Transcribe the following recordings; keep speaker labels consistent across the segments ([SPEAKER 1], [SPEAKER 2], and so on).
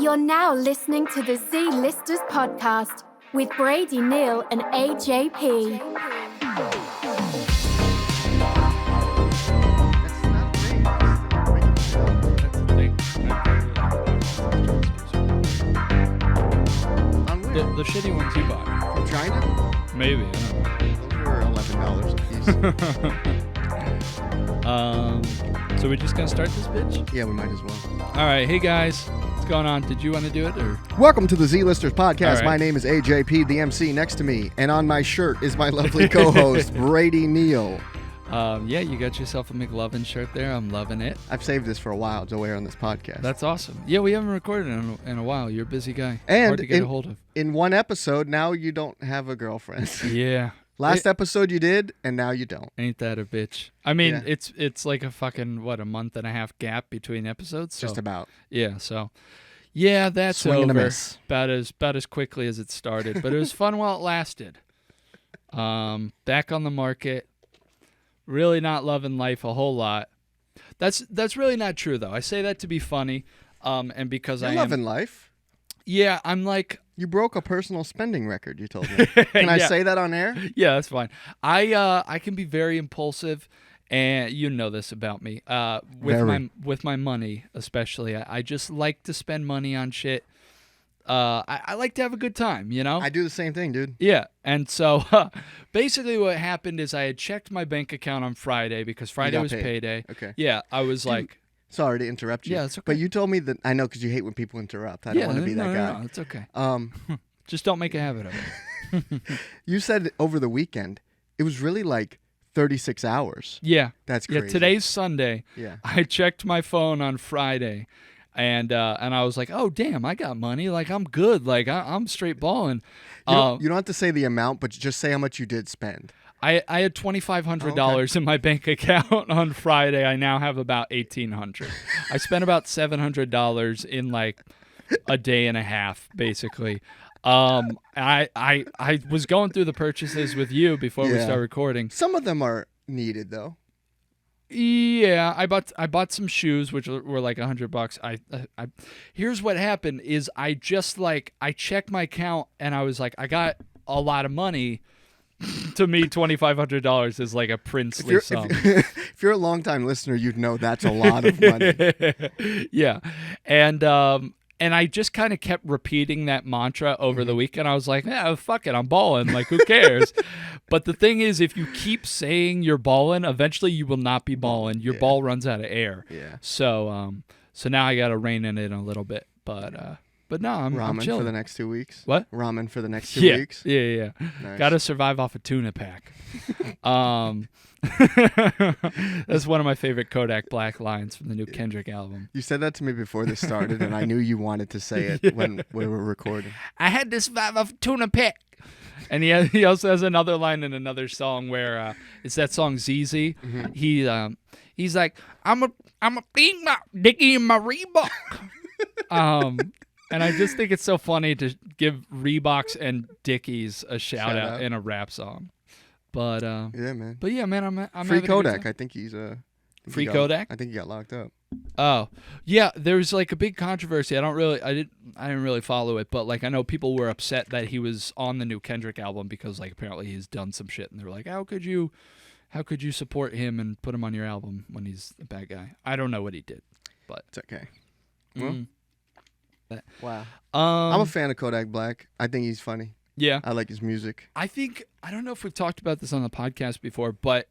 [SPEAKER 1] You're now listening to the Z-Listers podcast with Brady, Neil, and AJP.
[SPEAKER 2] The shitty ones you bought.
[SPEAKER 3] From China?
[SPEAKER 2] Maybe, I don't know.
[SPEAKER 3] Those were $11 a piece.
[SPEAKER 2] So we're just gonna start this bitch?
[SPEAKER 3] Yeah, we might as well.
[SPEAKER 2] All right, hey guys, what's going on? Did you want to do it or?
[SPEAKER 3] Welcome to the Z-Listers podcast.
[SPEAKER 2] Right.
[SPEAKER 3] My name is AJP, the MC next to me, and on my shirt is my lovely co-host, Brady Neal.
[SPEAKER 2] Yeah, you got yourself a McLovin shirt there. I'm loving it.
[SPEAKER 3] I've saved this for a while to wear on this podcast.
[SPEAKER 2] That's awesome. Yeah, we haven't recorded in a while. You're a busy guy.
[SPEAKER 3] And
[SPEAKER 2] hard to get a hold of.
[SPEAKER 3] In one episode, now you don't have a girlfriend.
[SPEAKER 2] Yeah.
[SPEAKER 3] Last episode you did, and now you don't.
[SPEAKER 2] Ain't that a bitch? I mean,
[SPEAKER 3] Yeah.
[SPEAKER 2] it's like a fucking, a month and a half gap between episodes? So,
[SPEAKER 3] Just about.
[SPEAKER 2] yeah, so... Yeah, that's
[SPEAKER 3] Swing and a
[SPEAKER 2] over.
[SPEAKER 3] miss.
[SPEAKER 2] About as quickly as it started, but it was fun while it lasted. Back on the market. Really not loving life a whole lot. That's really not true though. I say that to be funny, and because
[SPEAKER 3] You're
[SPEAKER 2] I am
[SPEAKER 3] loving life.
[SPEAKER 2] Yeah, I'm like
[SPEAKER 3] You broke a personal spending record, you told me. Can I
[SPEAKER 2] Yeah.
[SPEAKER 3] say that on air?
[SPEAKER 2] Yeah, that's fine. I can be very impulsive, and you know this about me. With my money, especially, I just like to spend money on shit. I like to have a good time, you know?
[SPEAKER 3] I do the same thing, dude.
[SPEAKER 2] Yeah, and so basically what happened is I had checked my bank account on Friday because Friday
[SPEAKER 3] got
[SPEAKER 2] was
[SPEAKER 3] paid.
[SPEAKER 2] payday.
[SPEAKER 3] Okay.
[SPEAKER 2] Yeah, I was like...
[SPEAKER 3] Sorry to interrupt you.
[SPEAKER 2] Yeah, it's okay.
[SPEAKER 3] But you told me that, I know because you hate when people interrupt. I don't want to be that guy.
[SPEAKER 2] No, it's okay.
[SPEAKER 3] Um,
[SPEAKER 2] Just don't make a habit of it.
[SPEAKER 3] you said over the weekend, it was really like 36 hours.
[SPEAKER 2] Yeah.
[SPEAKER 3] That's crazy.
[SPEAKER 2] Yeah, today's Sunday.
[SPEAKER 3] Yeah.
[SPEAKER 2] I checked my phone on Friday, and I was like, oh, damn, I got money. Like, I'm good. Like, I'm straight balling.
[SPEAKER 3] You don't have to say the amount, but just say how much you did spend.
[SPEAKER 2] I had $2,500 in my bank account on Friday. I now have about $1,800. I spent about $700 in like a day and a half, basically. I was going through the purchases with you before we
[SPEAKER 3] Yeah.
[SPEAKER 2] start recording.
[SPEAKER 3] Some of them are needed, though.
[SPEAKER 2] Yeah, I bought some shoes which were like $100. I here's what happened is I checked my account and I was like, I got a lot of money. To me, $2,500 is like a princely sum.
[SPEAKER 3] If you're a longtime listener, you'd know that's a lot of money.
[SPEAKER 2] Yeah, and I just kind of kept repeating that mantra over the weekend. I was like, yeah, fuck it, I'm balling. Like, who cares? But the thing is, if you keep saying you're balling, eventually you will not be balling. Your ball runs out of air.
[SPEAKER 3] Yeah.
[SPEAKER 2] So now I got to rein in it a little bit. But no, I'm
[SPEAKER 3] Ramen
[SPEAKER 2] chilling.
[SPEAKER 3] for the next 2 weeks.
[SPEAKER 2] What?
[SPEAKER 3] Ramen for the next 2
[SPEAKER 2] Yeah,
[SPEAKER 3] weeks.
[SPEAKER 2] yeah.
[SPEAKER 3] Nice.
[SPEAKER 2] Got to survive off a tuna pack. That's one of my favorite Kodak Black lines from the new Kendrick album.
[SPEAKER 3] You said that to me before this started, and I knew you wanted to say it when we were recording.
[SPEAKER 2] I had to survive off a tuna pack. And he also has another line in another song where it's that song ZZ. He's like, I'm a Dickie in my Reebok. And I just think it's so funny to give Reeboks and Dickies a shout out in a rap song. But
[SPEAKER 3] Yeah, man.
[SPEAKER 2] But yeah, man, I'm
[SPEAKER 3] Free
[SPEAKER 2] having a good
[SPEAKER 3] Kodak.
[SPEAKER 2] time.
[SPEAKER 3] I think he's
[SPEAKER 2] Free Kodak?
[SPEAKER 3] I think he got locked up.
[SPEAKER 2] Oh, yeah. There's like a big controversy. I didn't really follow it, but like I know people were upset that he was on the new Kendrick album because like apparently he's done some shit, and they were like, how could you support him and put him on your album when he's a bad guy? I don't know what he did, but
[SPEAKER 3] It's okay. Well, wow.
[SPEAKER 2] I'm
[SPEAKER 3] I'm a fan of Kodak Black. I think he's funny.
[SPEAKER 2] Yeah.
[SPEAKER 3] I like his music.
[SPEAKER 2] I don't know if we've talked about this on the podcast before, but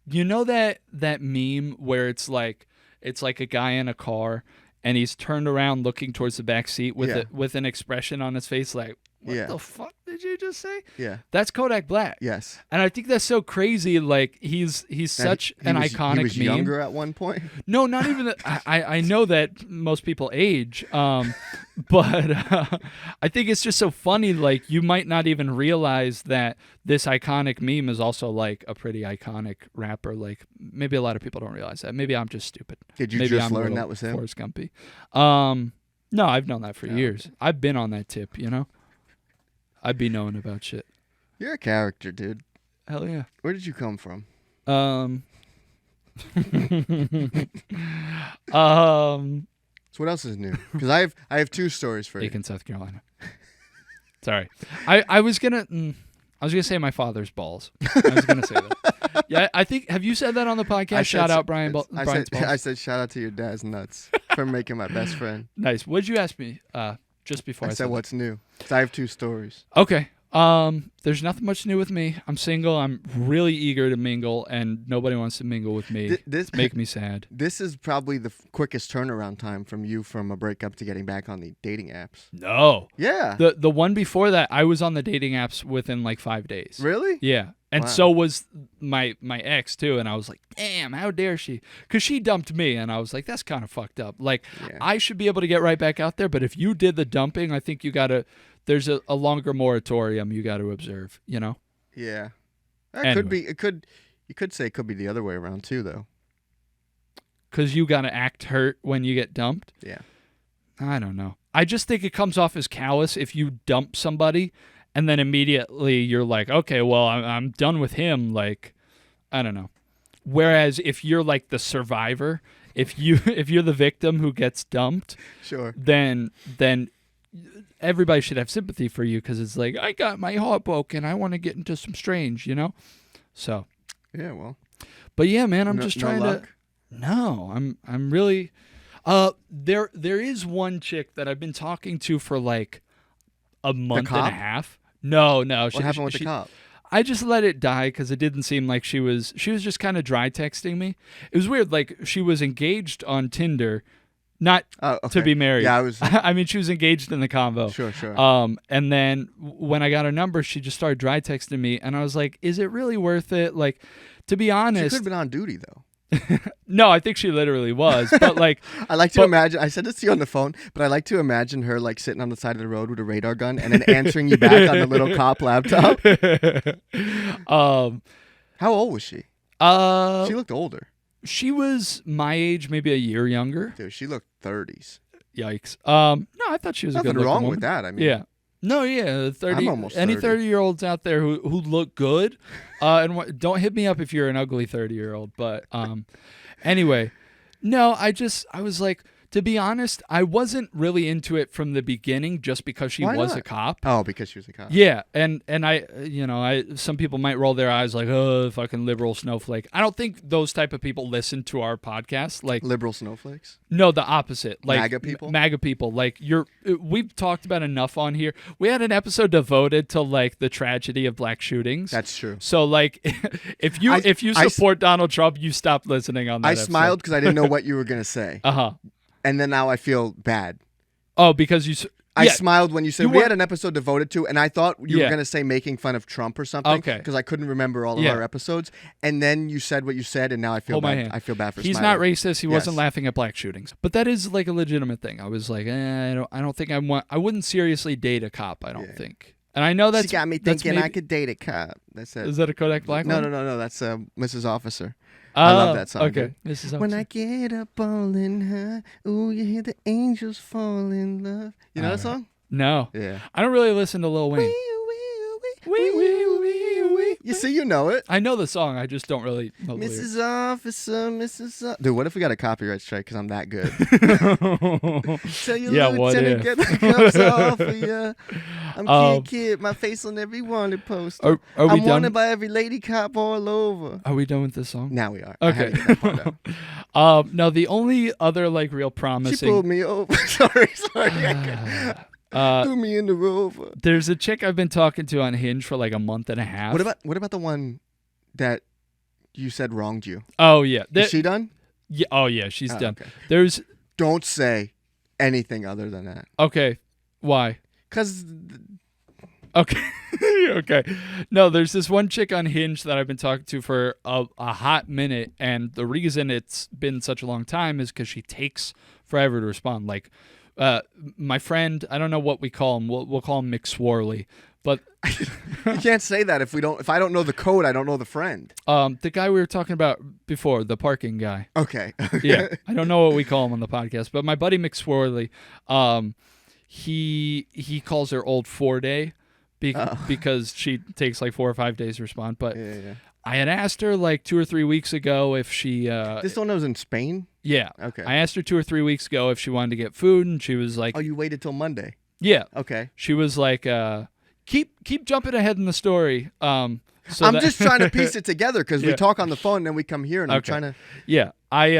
[SPEAKER 2] you know that meme where it's like a guy in a car and he's turned around looking towards the back seat with an expression on his face like, what the fuck did you just say?
[SPEAKER 3] Yeah.
[SPEAKER 2] That's Kodak Black.
[SPEAKER 3] Yes.
[SPEAKER 2] And I think that's so crazy. Like he's such an iconic
[SPEAKER 3] He was
[SPEAKER 2] meme.
[SPEAKER 3] younger at one point.
[SPEAKER 2] No, not even that. I know that most people age, but I think it's just so funny. Like you might not even realize that this iconic meme is also like a pretty iconic rapper. Like maybe a lot of people don't realize that. Maybe I'm just stupid.
[SPEAKER 3] Did you
[SPEAKER 2] maybe
[SPEAKER 3] just
[SPEAKER 2] I'm a
[SPEAKER 3] learn
[SPEAKER 2] little
[SPEAKER 3] that was him?
[SPEAKER 2] Forrest Gumpy. No, I've known that for years. I've been on that tip, you know? I'd be knowing about shit.
[SPEAKER 3] You're a character, dude.
[SPEAKER 2] Hell yeah.
[SPEAKER 3] Where did you come from? So what else is new? Because I have 2 stories for you.
[SPEAKER 2] Aiken, South Carolina. Sorry, I was gonna say my father's balls. I was gonna say that. Yeah, I think. Have you said that on the podcast? Shout out Brian's balls.
[SPEAKER 3] I said shout out to your dad's nuts for making my best friend.
[SPEAKER 2] Nice. What'd you ask me? Just before I
[SPEAKER 3] said what's new. So I have 2 stories.
[SPEAKER 2] Okay. There's nothing much new with me. I'm single. I'm really eager to mingle, and nobody wants to mingle with me. This make me sad.
[SPEAKER 3] This is probably the quickest turnaround time from a breakup to getting back on the dating apps.
[SPEAKER 2] No.
[SPEAKER 3] Yeah.
[SPEAKER 2] The one before that, I was on the dating apps within like 5 days.
[SPEAKER 3] Really?
[SPEAKER 2] Yeah. And so was my ex too, and I was like, damn, how dare she? Because she dumped me, and I was like, that's kind of fucked up. Like, I should be able to get right back out there, but if you did the dumping, I think you gotta. There's a longer moratorium you got to observe, you know?
[SPEAKER 3] Yeah.
[SPEAKER 2] Anyway.
[SPEAKER 3] Could be. You could say it could be the other way around too, though.
[SPEAKER 2] Because you got to act hurt when you get dumped?
[SPEAKER 3] Yeah.
[SPEAKER 2] I don't know. I just think it comes off as callous if you dump somebody and then immediately you're like, okay, well, I'm done with him. Like, I don't know. Whereas if you're like the survivor, if you're the victim who gets dumped,
[SPEAKER 3] sure,
[SPEAKER 2] then everybody should have sympathy for you because it's like, I got my heart broken. I want to get into some strange, you know? So.
[SPEAKER 3] Yeah, well.
[SPEAKER 2] But yeah, man, I'm just trying
[SPEAKER 3] luck?
[SPEAKER 2] to. No, I'm really. There is one chick that I've been talking to for like a month and a half. No.
[SPEAKER 3] What happened with the cop?
[SPEAKER 2] I just let it die because it didn't seem like she was just kind of dry texting me. It was weird. Like she was engaged on Tinder. Not to be married.
[SPEAKER 3] Yeah, I was.
[SPEAKER 2] I mean, she was engaged in the convo.
[SPEAKER 3] Sure.
[SPEAKER 2] And then when I got her number, she just started dry texting me, and I was like, "Is it really worth it?" Like, to be honest,
[SPEAKER 3] she could have been on duty though.
[SPEAKER 2] No, I think she literally was. But like,
[SPEAKER 3] I like to imagine. I said this to you on the phone, but I like to imagine her like sitting on the side of the road with a radar gun and then answering you back on the little cop laptop. How old was she? She looked older.
[SPEAKER 2] She was my age, maybe a year younger.
[SPEAKER 3] Dude, she looked 30s.
[SPEAKER 2] Yikes. No, I thought she was
[SPEAKER 3] Nothing
[SPEAKER 2] a good
[SPEAKER 3] wrong
[SPEAKER 2] woman.
[SPEAKER 3] with that. I mean,
[SPEAKER 2] yeah. No, yeah, 30.
[SPEAKER 3] I'm almost
[SPEAKER 2] any
[SPEAKER 3] 30.
[SPEAKER 2] 30-year-olds out there who look good, and don't hit me up if you're an ugly 30-year-old. But anyway, no, I was like, to be honest, I wasn't really into it from the beginning just because she was a cop.
[SPEAKER 3] Oh, because she was a cop.
[SPEAKER 2] Yeah, and I some people might roll their eyes like, oh, fucking liberal snowflake. I don't think those type of people listen to our podcast. Like
[SPEAKER 3] liberal snowflakes?
[SPEAKER 2] No, the opposite. Like
[SPEAKER 3] MAGA people?
[SPEAKER 2] MAGA people. Like we've talked about enough on here. We had an episode devoted to like the tragedy of black shootings.
[SPEAKER 3] That's true.
[SPEAKER 2] So like if you support Donald Trump, you stop listening on that
[SPEAKER 3] I
[SPEAKER 2] episode.
[SPEAKER 3] smiled because I didn't know what you were going to say.
[SPEAKER 2] Uh-huh.
[SPEAKER 3] And then now I feel bad.
[SPEAKER 2] Oh, because you...
[SPEAKER 3] I smiled when you said we had an episode devoted to, and I thought you were going to say making fun of Trump or something.
[SPEAKER 2] Okay.
[SPEAKER 3] Because I couldn't remember all of our episodes. And then you said what you said, and now I feel bad. I feel bad for
[SPEAKER 2] He's
[SPEAKER 3] smiling.
[SPEAKER 2] not racist. He wasn't laughing at black shootings. But that is like a legitimate thing. I was like, I don't think I wouldn't seriously date a cop, I don't think. And I know that's...
[SPEAKER 3] She got me thinking I could date a cop. That's it.
[SPEAKER 2] Is that a Kodak Black one?
[SPEAKER 3] No. That's Mrs. Officer. I love that song.
[SPEAKER 2] Okay. Mrs. Officer.
[SPEAKER 3] When I get up all in her, ooh, you hear the angels fall in love. You know that song?
[SPEAKER 2] No.
[SPEAKER 3] Yeah.
[SPEAKER 2] I don't really listen to Lil Wayne.
[SPEAKER 3] You see, you know it.
[SPEAKER 2] I know the song. I just don't really know the lyrics.
[SPEAKER 3] Mrs. Officer. Dude, what if we got a copyright strike because I'm that good? Tell your lieutenant, get the cups off of you. I'm kid. My face on every wanted poster.
[SPEAKER 2] Are we
[SPEAKER 3] I'm
[SPEAKER 2] done?
[SPEAKER 3] wanted by every lady cop all over.
[SPEAKER 2] Are we done with this song?
[SPEAKER 3] Now we are.
[SPEAKER 2] Okay. No, the only other like real promising...
[SPEAKER 3] She pulled me over. Sorry. Threw me in the rover.
[SPEAKER 2] There's a chick I've been talking to on Hinge for like a month and a half.
[SPEAKER 3] What about the one that you said wronged you?
[SPEAKER 2] Oh yeah,
[SPEAKER 3] is she done?
[SPEAKER 2] Yeah. Oh yeah, she's done.
[SPEAKER 3] Okay. Don't say anything other than that.
[SPEAKER 2] Okay. Why?
[SPEAKER 3] Because.
[SPEAKER 2] Okay. Okay. No, there's this one chick on Hinge that I've been talking to for a hot minute, and the reason it's been such a long time is because she takes forever to respond. Like. My friend, I don't know what we call him. We'll call him McSwarley. But
[SPEAKER 3] you can't say that if I don't know the code, I don't know the friend.
[SPEAKER 2] The guy we were talking about before, the parking guy.
[SPEAKER 3] Okay.
[SPEAKER 2] Yeah, I don't know what we call him on the podcast, but my buddy McSwarley, he calls her Old 4-Day because she takes like 4 or 5 days to respond. But
[SPEAKER 3] Yeah.
[SPEAKER 2] I had asked her like 2 or 3 weeks ago if she.
[SPEAKER 3] This one was in Spain?
[SPEAKER 2] Yeah.
[SPEAKER 3] Okay.
[SPEAKER 2] I asked her 2 or 3 weeks ago if she wanted to get food, and she was like,
[SPEAKER 3] Oh, you waited till Monday?
[SPEAKER 2] yeah.
[SPEAKER 3] Okay.
[SPEAKER 2] She was like, keep jumping ahead in the story. I'm
[SPEAKER 3] just trying to piece it together because we talk on the phone and then we come here and I'm trying to.
[SPEAKER 2] Yeah. I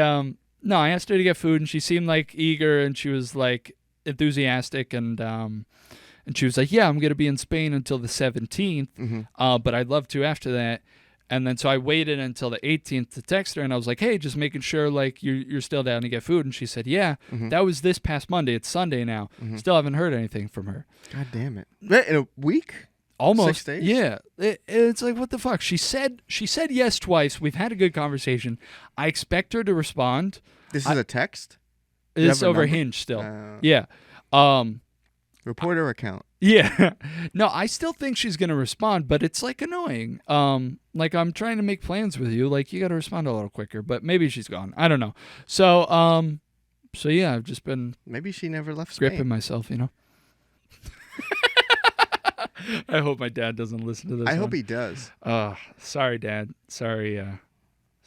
[SPEAKER 2] asked her to get food and she seemed like eager and she was like enthusiastic and she was like, yeah, I'm going to be in Spain until the 17th, but I'd love to after that. And then so I waited until the 18th to text her and I was like, hey, just making sure like you're still down to get food. And she said, yeah, that was this past Monday. It's Sunday now. Still haven't heard anything from her.
[SPEAKER 3] God damn it. In a week?
[SPEAKER 2] Almost.
[SPEAKER 3] 6 days?
[SPEAKER 2] Yeah. It's like, what the fuck? She said yes twice. We've had a good conversation. I expect her to respond.
[SPEAKER 3] This is a text?
[SPEAKER 2] It's over Hinge still. Yeah.
[SPEAKER 3] Reporter account.
[SPEAKER 2] Yeah. No, I still think she's going to respond, but it's like annoying. Like I'm trying to make plans with you. Like you got to respond a little quicker, but maybe she's gone. I don't know. So yeah, I've just been
[SPEAKER 3] maybe she never left Spain.
[SPEAKER 2] Gripping myself, you know. I hope my dad doesn't listen to this.
[SPEAKER 3] I hope he does.
[SPEAKER 2] Sorry, Dad. Sorry,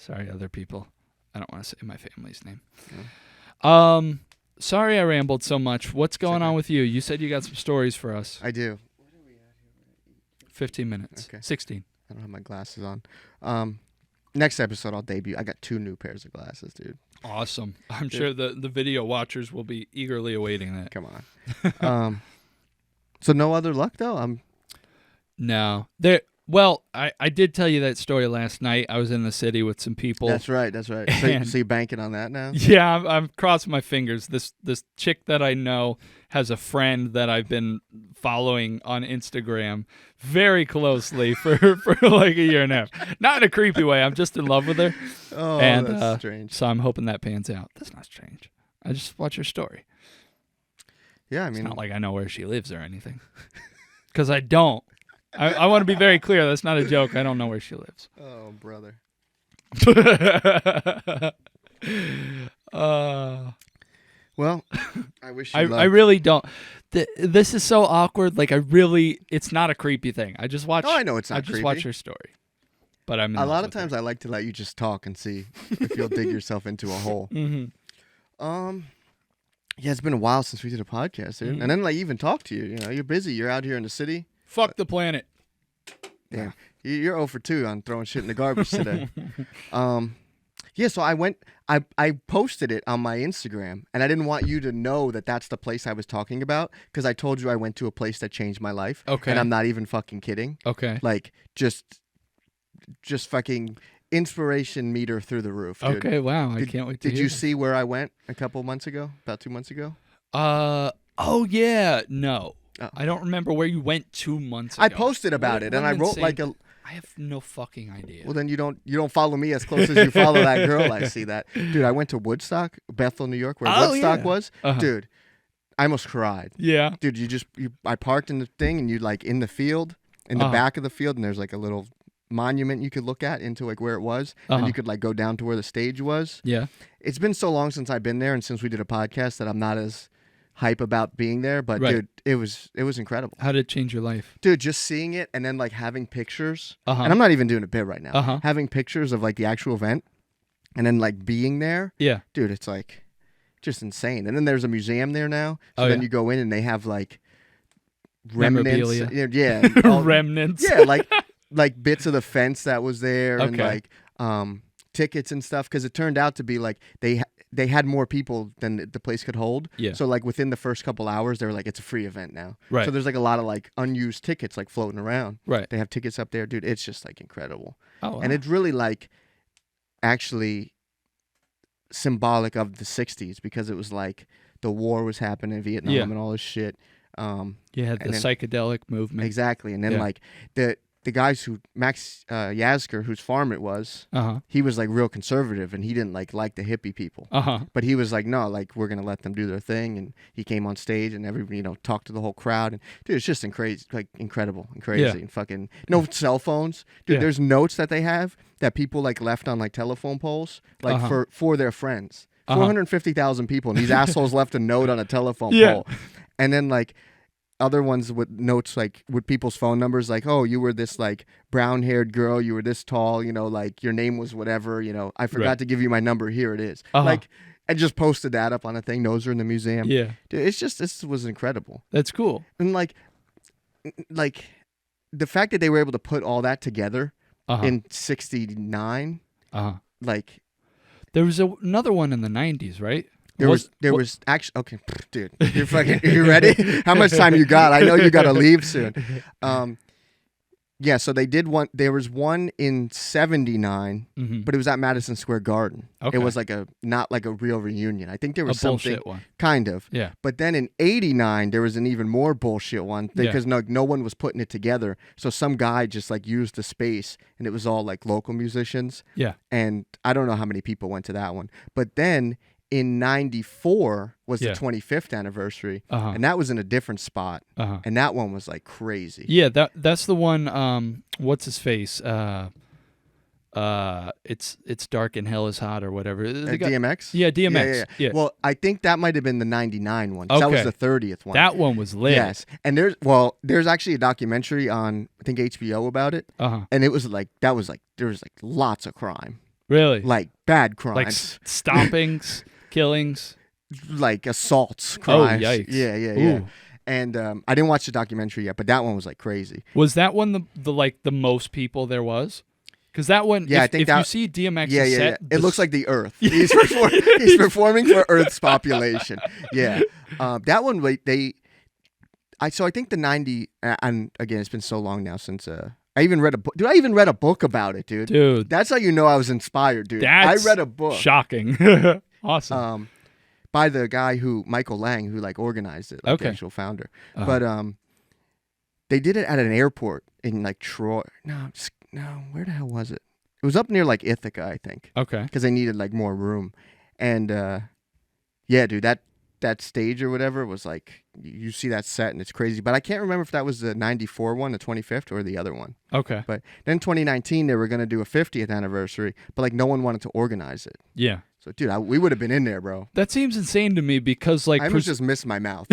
[SPEAKER 2] other people. I don't want to say my family's name. Yeah. Sorry I rambled so much. What's going on with you? You said you got some stories for us.
[SPEAKER 3] I do.
[SPEAKER 2] 15 minutes. Okay. 16.
[SPEAKER 3] I don't have my glasses on. Next episode I'll debut. I got 2 new pairs of glasses, dude.
[SPEAKER 2] Awesome. I'm sure the video watchers will be eagerly awaiting that.
[SPEAKER 3] Come on. So no other luck though?
[SPEAKER 2] No. Well, I did tell you that story last night. I was in the city with some people.
[SPEAKER 3] That's right. So you're banking on that now?
[SPEAKER 2] Yeah, I'm crossing my fingers. This chick that I know has a friend that I've been following on Instagram very closely for like a year and a half. Not in a creepy way. I'm just in love with her.
[SPEAKER 3] Oh,
[SPEAKER 2] and,
[SPEAKER 3] that's strange.
[SPEAKER 2] So I'm hoping that pans out. That's not strange. I just watch her story.
[SPEAKER 3] Yeah, I mean,
[SPEAKER 2] it's not like I know where she lives or anything. Because I don't. I want to be very clear. That's not a joke. I don't know where she lives.
[SPEAKER 3] Oh, brother. Well, I wish you luck.
[SPEAKER 2] I really don't. This is so awkward. Like, it's not a creepy thing. I just watch.
[SPEAKER 3] Oh, I know it's not
[SPEAKER 2] creepy. I
[SPEAKER 3] just
[SPEAKER 2] watch her story. But I'm in
[SPEAKER 3] a lot of
[SPEAKER 2] her.
[SPEAKER 3] times I like to let you just talk and see if you'll dig yourself into a hole. Yeah, it's been a while since we did a podcast, dude. And then like even talk to you. You know, you're busy. You're out here in the city.
[SPEAKER 2] Fuck the planet.
[SPEAKER 3] Damn. You're 0 for 2 on throwing shit in the garbage today. Yeah, so I posted it on my Instagram, and I didn't want you to know that that's the place I was talking about, because I told you I went to a place that changed my life.
[SPEAKER 2] Okay.
[SPEAKER 3] And I'm not even fucking kidding.
[SPEAKER 2] Okay.
[SPEAKER 3] Like, just fucking inspiration meter through the roof, dude.
[SPEAKER 2] Okay, wow. I can't wait to
[SPEAKER 3] Did
[SPEAKER 2] hear
[SPEAKER 3] you
[SPEAKER 2] this.
[SPEAKER 3] see where I went a couple months ago? About 2 months ago?
[SPEAKER 2] Oh, yeah. No.
[SPEAKER 3] Oh.
[SPEAKER 2] I don't remember where you went 2 months ago.
[SPEAKER 3] I posted about it, and I wrote like a...
[SPEAKER 2] I have no fucking idea.
[SPEAKER 3] Well, then you don't follow me as close as you follow that girl. I see that. Dude, I went to Woodstock, Bethel, New York, where Woodstock was. Dude, I almost cried.
[SPEAKER 2] Yeah.
[SPEAKER 3] Dude, I parked in the thing, and you like in the field, in the back of the field, and there's like a little monument you could look at into like where it was, and you could like go down to where the stage was.
[SPEAKER 2] Yeah.
[SPEAKER 3] It's been so long since I've been there, and since we did a podcast, that I'm not as hype about being there, but dude, it was incredible.
[SPEAKER 2] How did it change your life?
[SPEAKER 3] Dude, just seeing it and then like having pictures, and
[SPEAKER 2] Uh-huh.
[SPEAKER 3] I'm not even doing a bit right now,
[SPEAKER 2] Uh-huh.
[SPEAKER 3] having pictures of like the actual event and then like being there.
[SPEAKER 2] Yeah.
[SPEAKER 3] Dude, it's like just insane. And then there's a museum there now, so
[SPEAKER 2] Oh,
[SPEAKER 3] then
[SPEAKER 2] yeah.
[SPEAKER 3] you go in and they have like remnants.
[SPEAKER 2] Memorabilia.
[SPEAKER 3] Yeah.
[SPEAKER 2] Remnants.
[SPEAKER 3] Yeah, like bits of the fence that was there, and
[SPEAKER 2] Okay.
[SPEAKER 3] like tickets and stuff, because it turned out to be like they had more people than the place could hold.
[SPEAKER 2] Yeah.
[SPEAKER 3] So like within the first couple hours, they were like, it's a free event now.
[SPEAKER 2] Right.
[SPEAKER 3] So there's like a lot of like unused tickets like floating around.
[SPEAKER 2] Right.
[SPEAKER 3] They have tickets up there, dude. It's just like incredible.
[SPEAKER 2] Oh, wow.
[SPEAKER 3] And it's really like actually symbolic of the 60s, because it was like the war was happening in Vietnam and all this shit.
[SPEAKER 2] You had the
[SPEAKER 3] and then-
[SPEAKER 2] psychedelic movement.
[SPEAKER 3] Exactly. And then
[SPEAKER 2] Yeah.
[SPEAKER 3] like the guys who Max Yazger, whose farm it was,
[SPEAKER 2] Uh-huh.
[SPEAKER 3] he was like real conservative, and he didn't like the hippie people.
[SPEAKER 2] Uh-huh.
[SPEAKER 3] But he was like, no, like we're gonna let them do their thing, and he came on stage and everybody, talked to the whole crowd, and dude, it's just incredible and crazy,
[SPEAKER 2] Yeah.
[SPEAKER 3] and fucking no cell phones, dude.
[SPEAKER 2] Yeah.
[SPEAKER 3] There's notes that they have that people like left on like telephone poles, like
[SPEAKER 2] Uh-huh.
[SPEAKER 3] for their friends.
[SPEAKER 2] Uh-huh.
[SPEAKER 3] 450,000 people, and these assholes left a note on a telephone
[SPEAKER 2] Yeah.
[SPEAKER 3] pole, and then like other ones with notes like with people's phone numbers, like, oh, you were this like brown-haired girl, you were this tall, like your name was whatever, I forgot to give you my number, here it is. Like, and just posted that up on a thing. Those are in the museum.
[SPEAKER 2] Yeah.
[SPEAKER 3] Dude, this was incredible.
[SPEAKER 2] That's cool.
[SPEAKER 3] And like the fact that they were able to put all that together in 69, like
[SPEAKER 2] there was another one in the 90s, right?
[SPEAKER 3] There was actually, okay, dude, you ready? How much time you got? I know you got to leave soon. Yeah, so they did one. There was one in 79, but it was at Madison Square Garden.
[SPEAKER 2] Okay.
[SPEAKER 3] It was like not like a real reunion. I think there was
[SPEAKER 2] a
[SPEAKER 3] something
[SPEAKER 2] bullshit one.
[SPEAKER 3] Kind of.
[SPEAKER 2] Yeah.
[SPEAKER 3] But then in 89, there was an even more bullshit one because no one was putting it together. So some guy just like used the space, and it was all like local musicians.
[SPEAKER 2] Yeah.
[SPEAKER 3] And I don't know how many people went to that one. But then in 94 was the 25th anniversary, and that was in a different spot, and that one was like crazy.
[SPEAKER 2] Yeah, that's the one. What's his face? It's dark and hell is hot or whatever.
[SPEAKER 3] DMX.
[SPEAKER 2] Yeah, DMX. Yeah.
[SPEAKER 3] Well, I think that might have been the 99 one. Okay. That was the 30th one.
[SPEAKER 2] That one was lit.
[SPEAKER 3] Yes, and there's actually a documentary on I think HBO about it, and it was like there was lots of crime.
[SPEAKER 2] Really?
[SPEAKER 3] Like bad crimes.
[SPEAKER 2] Like stompings. Killings,
[SPEAKER 3] like assaults, crimes.
[SPEAKER 2] Oh, yikes.
[SPEAKER 3] Yeah. Ooh. And I didn't watch the documentary yet, but that one was like crazy.
[SPEAKER 2] Was that one the most people there was? Because that one, I think if you see DMX's set,
[SPEAKER 3] it looks like the Earth. He's performing for Earth's population. Yeah, that one So I think the 90, and again, it's been so long now since. I even read a book. Dude, I even read a book about it, dude.
[SPEAKER 2] Dude.
[SPEAKER 3] That's how you know I was inspired, dude. I read a book.
[SPEAKER 2] Shocking. Awesome.
[SPEAKER 3] By the guy Michael Lang, who like organized it, like the actual founder. But they did it at an airport in like Troy. No, where the hell was it? It was up near like Ithaca, I think.
[SPEAKER 2] Okay.
[SPEAKER 3] Because they needed like more room. And yeah, dude, that stage or whatever was like, you see that set and it's crazy. But I can't remember if that was the 94 one, the 25th, or the other one.
[SPEAKER 2] Okay.
[SPEAKER 3] But then 2019, they were going to do a 50th anniversary, but like no one wanted to organize it.
[SPEAKER 2] Yeah.
[SPEAKER 3] So, dude, we would have been in there, bro.
[SPEAKER 2] That seems insane to me because like...
[SPEAKER 3] I almost just missed my mouth.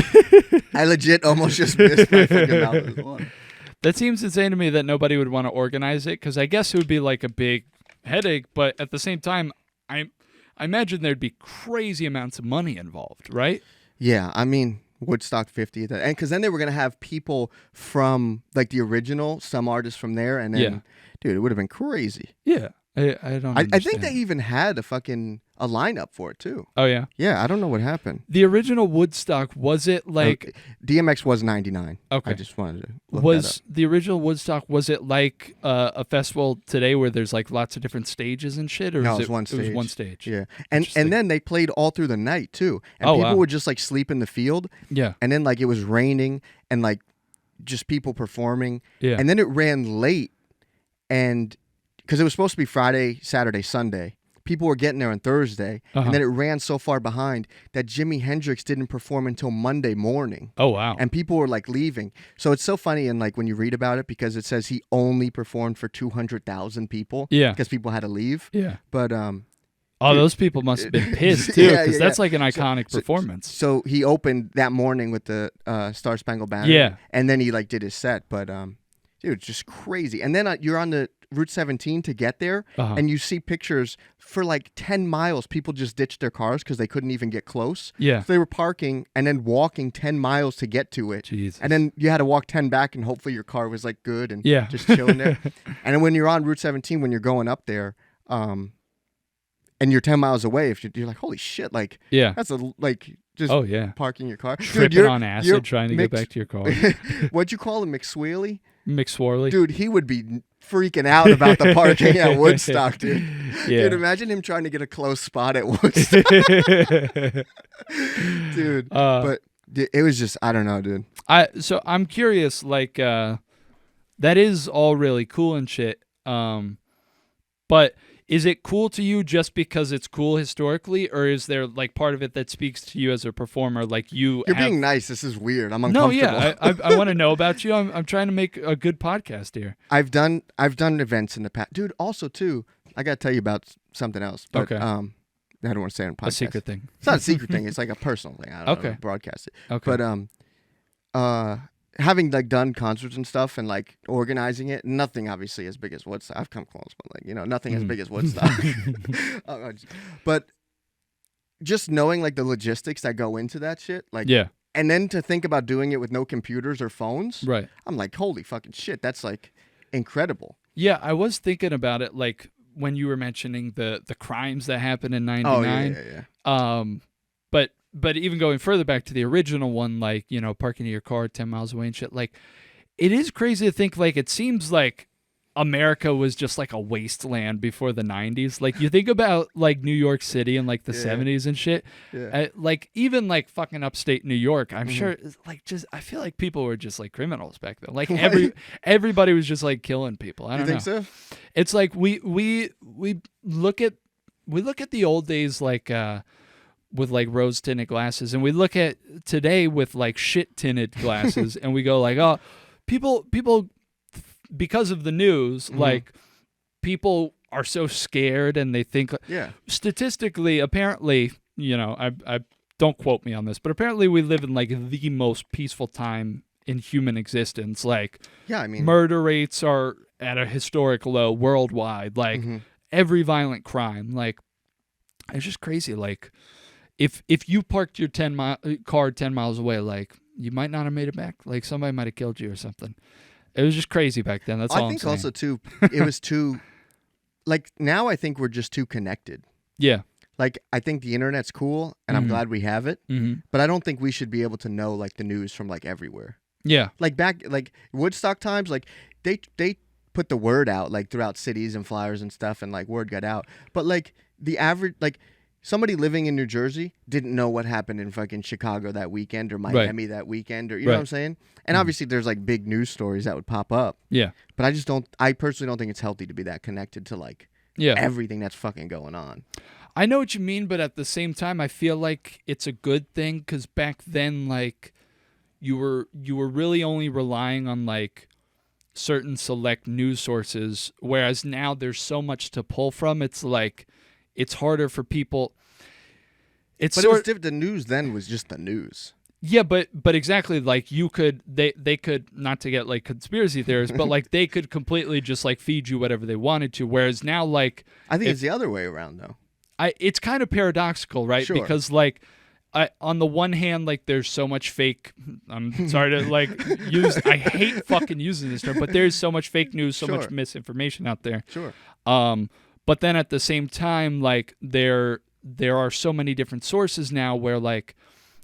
[SPEAKER 3] I legit almost just missed my fucking mouth as well.
[SPEAKER 2] That seems insane to me that nobody would want to organize it because I guess it would be like a big headache, but at the same time, I imagine there'd be crazy amounts of money involved, right?
[SPEAKER 3] Yeah, I mean, Woodstock 50th, and because then they were gonna have people from like the original, some artists from there, and then, dude, it would have been crazy.
[SPEAKER 2] Yeah, I don't.
[SPEAKER 3] I think they even had a lineup for it too.
[SPEAKER 2] Oh yeah.
[SPEAKER 3] Yeah, I don't know what happened.
[SPEAKER 2] The original Woodstock, was it like
[SPEAKER 3] DMX was 99?
[SPEAKER 2] Okay,
[SPEAKER 3] I just wanted to look that up.
[SPEAKER 2] The original Woodstock, was it like a festival today where there's like lots of different stages and shit, or
[SPEAKER 3] no,
[SPEAKER 2] it
[SPEAKER 3] was one stage.
[SPEAKER 2] It was one stage.
[SPEAKER 3] Yeah, and then they played all through the night too, and people would just like sleep in the field.
[SPEAKER 2] Yeah,
[SPEAKER 3] and then like it was raining and like just people performing.
[SPEAKER 2] Yeah,
[SPEAKER 3] and then it ran late, and because it was supposed to be Friday, Saturday, Sunday. People were getting there on Thursday, and then it ran so far behind that Jimi Hendrix didn't perform until Monday morning.
[SPEAKER 2] Oh, wow.
[SPEAKER 3] And people were like leaving. So it's so funny, and like when you read about it, because it says he only performed for 200,000 people.
[SPEAKER 2] Yeah.
[SPEAKER 3] Because people had to leave.
[SPEAKER 2] Yeah.
[SPEAKER 3] But
[SPEAKER 2] those people must have been pissed too, because that's like an iconic performance.
[SPEAKER 3] So he opened that morning with the Star Spangled Banner.
[SPEAKER 2] Yeah.
[SPEAKER 3] And then he like did his set, but dude, it's just crazy. And then you're on the Route 17 to get there, and you see pictures for like 10 miles. People just ditched their cars because they couldn't even get close.
[SPEAKER 2] Yeah.
[SPEAKER 3] So they were parking and then walking 10 miles to get to it.
[SPEAKER 2] Jesus.
[SPEAKER 3] And then you had to walk 10 back, and hopefully your car was like good and just chilling there. And then when you're on Route 17, when you're going up there, and you're 10 miles away, if you're like, holy shit, like, that's just parking your car.
[SPEAKER 2] Tripping on acid trying to get back to your car.
[SPEAKER 3] What'd you call him, McSwirly?
[SPEAKER 2] McSwirly.
[SPEAKER 3] Dude, he would be freaking out about the parking at Woodstock, dude.
[SPEAKER 2] Yeah.
[SPEAKER 3] Dude, imagine him trying to get a close spot at Woodstock. Dude, but it was just, I don't know, dude.
[SPEAKER 2] So I'm curious, like, that is all really cool and shit, but is it cool to you just because it's cool historically, or is there like part of it that speaks to you as a performer? Like you're
[SPEAKER 3] being nice. This is weird. I'm uncomfortable.
[SPEAKER 2] No, yeah, I want to know about you. I'm trying to make a good podcast here.
[SPEAKER 3] I've done events in the past, dude. Also, too, I gotta tell you about something else. But,
[SPEAKER 2] okay.
[SPEAKER 3] I don't want to say it on podcast.
[SPEAKER 2] A secret thing.
[SPEAKER 3] It's not a secret thing. It's like a personal thing. I don't know, broadcast it.
[SPEAKER 2] Okay.
[SPEAKER 3] But having like done concerts and stuff and like organizing it, nothing obviously as big as Woodstock. I've come close, but like, you know, nothing as big as Woodstock. But just knowing like the logistics that go into that shit, like, and then to think about doing it with no computers or phones,
[SPEAKER 2] right? I'm
[SPEAKER 3] like, holy fucking shit, that's like incredible.
[SPEAKER 2] Yeah, I was thinking about it, like when you were mentioning the crimes that happened in '99.
[SPEAKER 3] Oh yeah.
[SPEAKER 2] But even going further back to the original one, like, you know, parking your car 10 miles away and shit, like, it is crazy to think, like, it seems like America was just like a wasteland before the 90s. Like, you think about, like, New York City in, like, the 70s and shit.
[SPEAKER 3] Yeah.
[SPEAKER 2] Like, even, like, fucking upstate New York, I'm sure, like, just, I feel like people were just, like, criminals back then. Like, everybody was just, like, killing people. I don't know.
[SPEAKER 3] You think so?
[SPEAKER 2] It's like, we look at the old days, like, with like rose tinted glasses, and we look at today with like shit tinted glasses, and we go like, oh, people, because of the news, like people are so scared, and they think, statistically, apparently, you know, I don't quote me on this, but apparently we live in like the most peaceful time in human existence. Like, I mean, murder rates are at a historic low worldwide. Like every violent crime, like, it's just crazy. Like, If you parked your car 10 miles away, like, you might not have made it back. Like, somebody might have killed you or something. It was just crazy back then. That's all I'm saying.
[SPEAKER 3] I think also, too, it was too, like, now I think we're just too connected.
[SPEAKER 2] Yeah.
[SPEAKER 3] Like, I think the internet's cool, and I'm glad we have it, but I don't think we should be able to know, like, the news from, like, everywhere.
[SPEAKER 2] Yeah.
[SPEAKER 3] Like, back, like, Woodstock times, like, they put the word out, like, throughout cities and flyers and stuff, and, like, word got out. But, like, the average, like, somebody living in New Jersey didn't know what happened in fucking Chicago that weekend or Miami that weekend, or you know what I'm saying? And obviously there's like big news stories that would pop up.
[SPEAKER 2] Yeah.
[SPEAKER 3] But I personally don't think it's healthy to be that connected to like everything that's fucking going on.
[SPEAKER 2] I know what you mean, but at the same time, I feel like it's a good thing, because back then, like, you were really only relying on like certain select news sources, whereas now there's so much to pull from. It's like, it's harder for people.
[SPEAKER 3] But it was different. The news then was just the news.
[SPEAKER 2] Yeah, but exactly, like, you could, they could, not to get like conspiracy theorists, but like they could completely just like feed you whatever they wanted to. Whereas now, like,
[SPEAKER 3] I think it's the other way around though.
[SPEAKER 2] It's kind of paradoxical, right?
[SPEAKER 3] Sure.
[SPEAKER 2] Because like, on the one hand, like, there's so much fake. I'm sorry to like use. I hate fucking using this term, but there's so much fake news, so much misinformation out there.
[SPEAKER 3] Sure.
[SPEAKER 2] But then at the same time, like, there are so many different sources now where, like,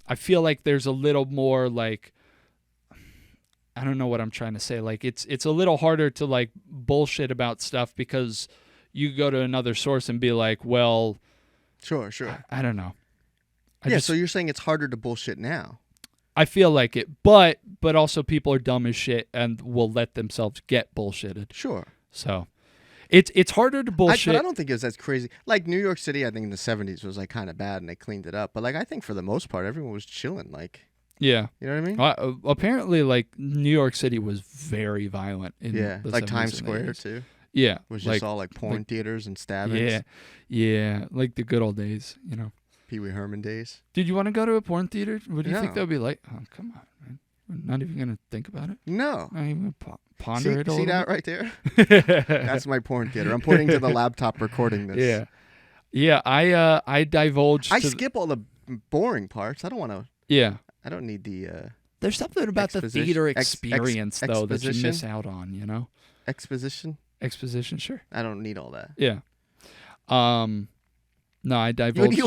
[SPEAKER 2] I feel like there's a little more, like, I don't know what I'm trying to say. Like, it's a little harder to, like, bullshit about stuff, because you go to another source and be like, well,
[SPEAKER 3] sure.
[SPEAKER 2] I don't know.
[SPEAKER 3] So you're saying it's harder to bullshit now?
[SPEAKER 2] I feel like it, but also people are dumb as shit and will let themselves get bullshitted.
[SPEAKER 3] Sure.
[SPEAKER 2] So it's harder to bullshit.
[SPEAKER 3] But I don't think it's as crazy. Like, New York City, I think in the 70s was like kind of bad, and they cleaned it up. But like, I think for the most part, everyone was chilling. Like,
[SPEAKER 2] yeah,
[SPEAKER 3] you know what I mean?
[SPEAKER 2] Apparently, like, New York City was very violent in the
[SPEAKER 3] like
[SPEAKER 2] 70s
[SPEAKER 3] Times
[SPEAKER 2] and
[SPEAKER 3] Square
[SPEAKER 2] 80s.
[SPEAKER 3] too.
[SPEAKER 2] Yeah,
[SPEAKER 3] it was just all like porn theaters and stabbings.
[SPEAKER 2] Yeah, like the good old days, you know.
[SPEAKER 3] Pee Wee Herman days.
[SPEAKER 2] Did you want to go to a porn theater? What do you think that would be like? Oh, come on, man. We're not even gonna think about it.
[SPEAKER 3] No.
[SPEAKER 2] Not even ponder it.
[SPEAKER 3] See that
[SPEAKER 2] bit?
[SPEAKER 3] right there? That's my porn theater. I'm pointing to the laptop recording this.
[SPEAKER 2] Yeah. I divulged.
[SPEAKER 3] I skip all the boring parts. I don't want to.
[SPEAKER 2] Yeah.
[SPEAKER 3] I don't need the.
[SPEAKER 2] There's something about the theater experience though that you miss out on. You know.
[SPEAKER 3] Exposition, sure. I don't need all that.
[SPEAKER 2] Yeah. No, I divulged.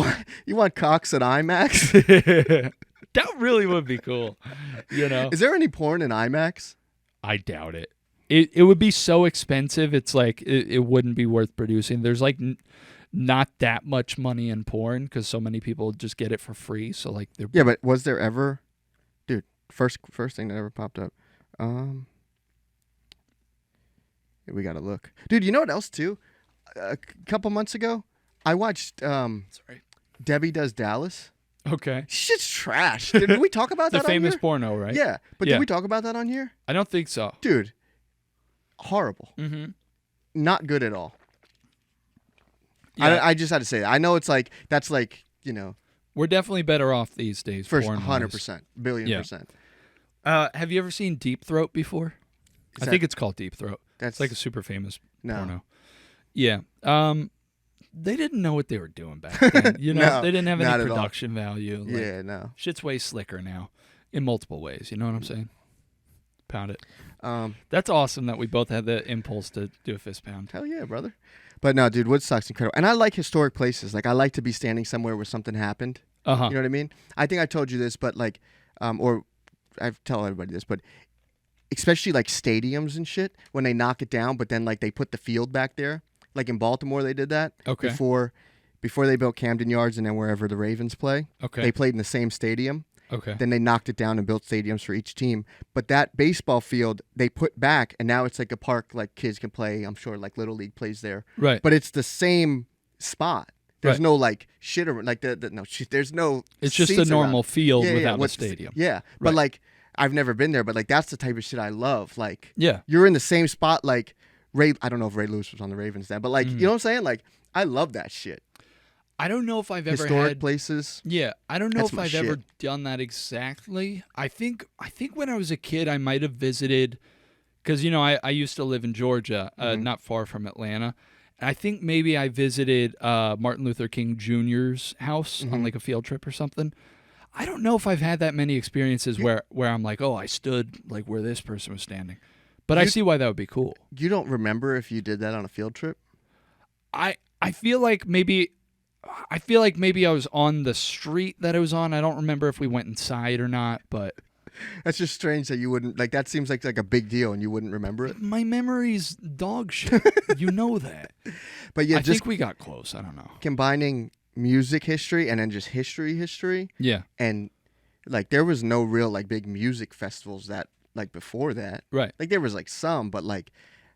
[SPEAKER 3] You want Cox at IMAX?
[SPEAKER 2] That really would be cool. You know.
[SPEAKER 3] Is there any porn in IMAX?
[SPEAKER 2] I doubt it. It would be so expensive. It's like it wouldn't be worth producing. There's like not that much money in porn because so many people just get it for free. So like they're
[SPEAKER 3] but was there ever, dude? First thing that ever popped up. We gotta look, dude. You know what else too? A couple months ago, I watched Debbie Does Dallas.
[SPEAKER 2] Okay.
[SPEAKER 3] Shit's trash. Did we talk about that
[SPEAKER 2] the famous
[SPEAKER 3] on here?
[SPEAKER 2] porno, right?
[SPEAKER 3] Yeah. But did we talk about that on here?
[SPEAKER 2] I don't think so.
[SPEAKER 3] Dude, horrible.
[SPEAKER 2] Mm-hmm.
[SPEAKER 3] Not good at all.
[SPEAKER 2] Yeah.
[SPEAKER 3] I just had to say that. I know it's like, that's like, you know.
[SPEAKER 2] We're definitely better off these days.
[SPEAKER 3] For 100%. Billion %.
[SPEAKER 2] Have you ever seen Deep Throat before? I think it's called Deep Throat.
[SPEAKER 3] That's
[SPEAKER 2] It's like a super famous
[SPEAKER 3] no.
[SPEAKER 2] porno. Yeah. They didn't know what they were doing back then. You know,
[SPEAKER 3] No,
[SPEAKER 2] they didn't have
[SPEAKER 3] not
[SPEAKER 2] any
[SPEAKER 3] at all.
[SPEAKER 2] production value. Like,
[SPEAKER 3] Yeah, no.
[SPEAKER 2] shit's way slicker now in multiple ways. You know what I'm saying? Pound it. That's awesome that we both had the impulse to do a fist pound.
[SPEAKER 3] Hell yeah, brother. But no, dude, Woodstock's incredible. And I like historic places. Like, I like to be standing somewhere where something happened.
[SPEAKER 2] Uh-huh.
[SPEAKER 3] You know what I mean? I think I told you this, but like, or I tell everybody this, but especially like stadiums and shit, when they knock it down, but then like they put the field back there. Like in Baltimore, they did that.
[SPEAKER 2] Okay.
[SPEAKER 3] Before they built Camden Yards and then wherever the Ravens play.
[SPEAKER 2] Okay.
[SPEAKER 3] They played in the same stadium.
[SPEAKER 2] Okay.
[SPEAKER 3] Then they knocked it down and built stadiums for each team. But that baseball field they put back, and now it's like a park like kids can play. I'm sure like Little League plays there.
[SPEAKER 2] Right.
[SPEAKER 3] But it's the same spot. There's
[SPEAKER 2] Right.
[SPEAKER 3] no like shit or like there's no.
[SPEAKER 2] It's just a
[SPEAKER 3] seats around
[SPEAKER 2] normal
[SPEAKER 3] it.
[SPEAKER 2] field
[SPEAKER 3] Yeah,
[SPEAKER 2] without a
[SPEAKER 3] what's-
[SPEAKER 2] stadium.
[SPEAKER 3] Yeah, but
[SPEAKER 2] Right.
[SPEAKER 3] like I've never been there, but like that's the type of shit I love. Like
[SPEAKER 2] Yeah.
[SPEAKER 3] you're in the same spot. Like Ray, I don't know if Ray Lewis was on the Ravens then, but like you know what I'm saying? Like I love that shit.
[SPEAKER 2] I don't know if I've ever
[SPEAKER 3] Historic
[SPEAKER 2] had
[SPEAKER 3] places.
[SPEAKER 2] Yeah, I don't know
[SPEAKER 3] That's
[SPEAKER 2] if
[SPEAKER 3] my
[SPEAKER 2] I've ever
[SPEAKER 3] shit.
[SPEAKER 2] done that exactly. I think when I was a kid, I might have visited, because you know I used to live in Georgia, not far from Atlanta. And I think maybe I visited Martin Luther King Jr.'s house on like a field trip or something. I don't know if I've had that many experiences where I'm like, oh, I stood like where this person was standing, but I see why that would be cool.
[SPEAKER 3] You don't remember if you did that on a field trip?
[SPEAKER 2] I feel like maybe I was on the street that I was on. I don't remember if we went inside or not, but
[SPEAKER 3] That's just strange that you wouldn't like. That seems like a big deal, and you wouldn't remember it.
[SPEAKER 2] my memory's dog shit. You know that.
[SPEAKER 3] But yeah,
[SPEAKER 2] I
[SPEAKER 3] just
[SPEAKER 2] think we got close. I don't know.
[SPEAKER 3] combining music history and then just history,
[SPEAKER 2] Yeah.
[SPEAKER 3] and like there was no real like big music festivals that like before that.
[SPEAKER 2] Right.
[SPEAKER 3] Like there was like some, but like,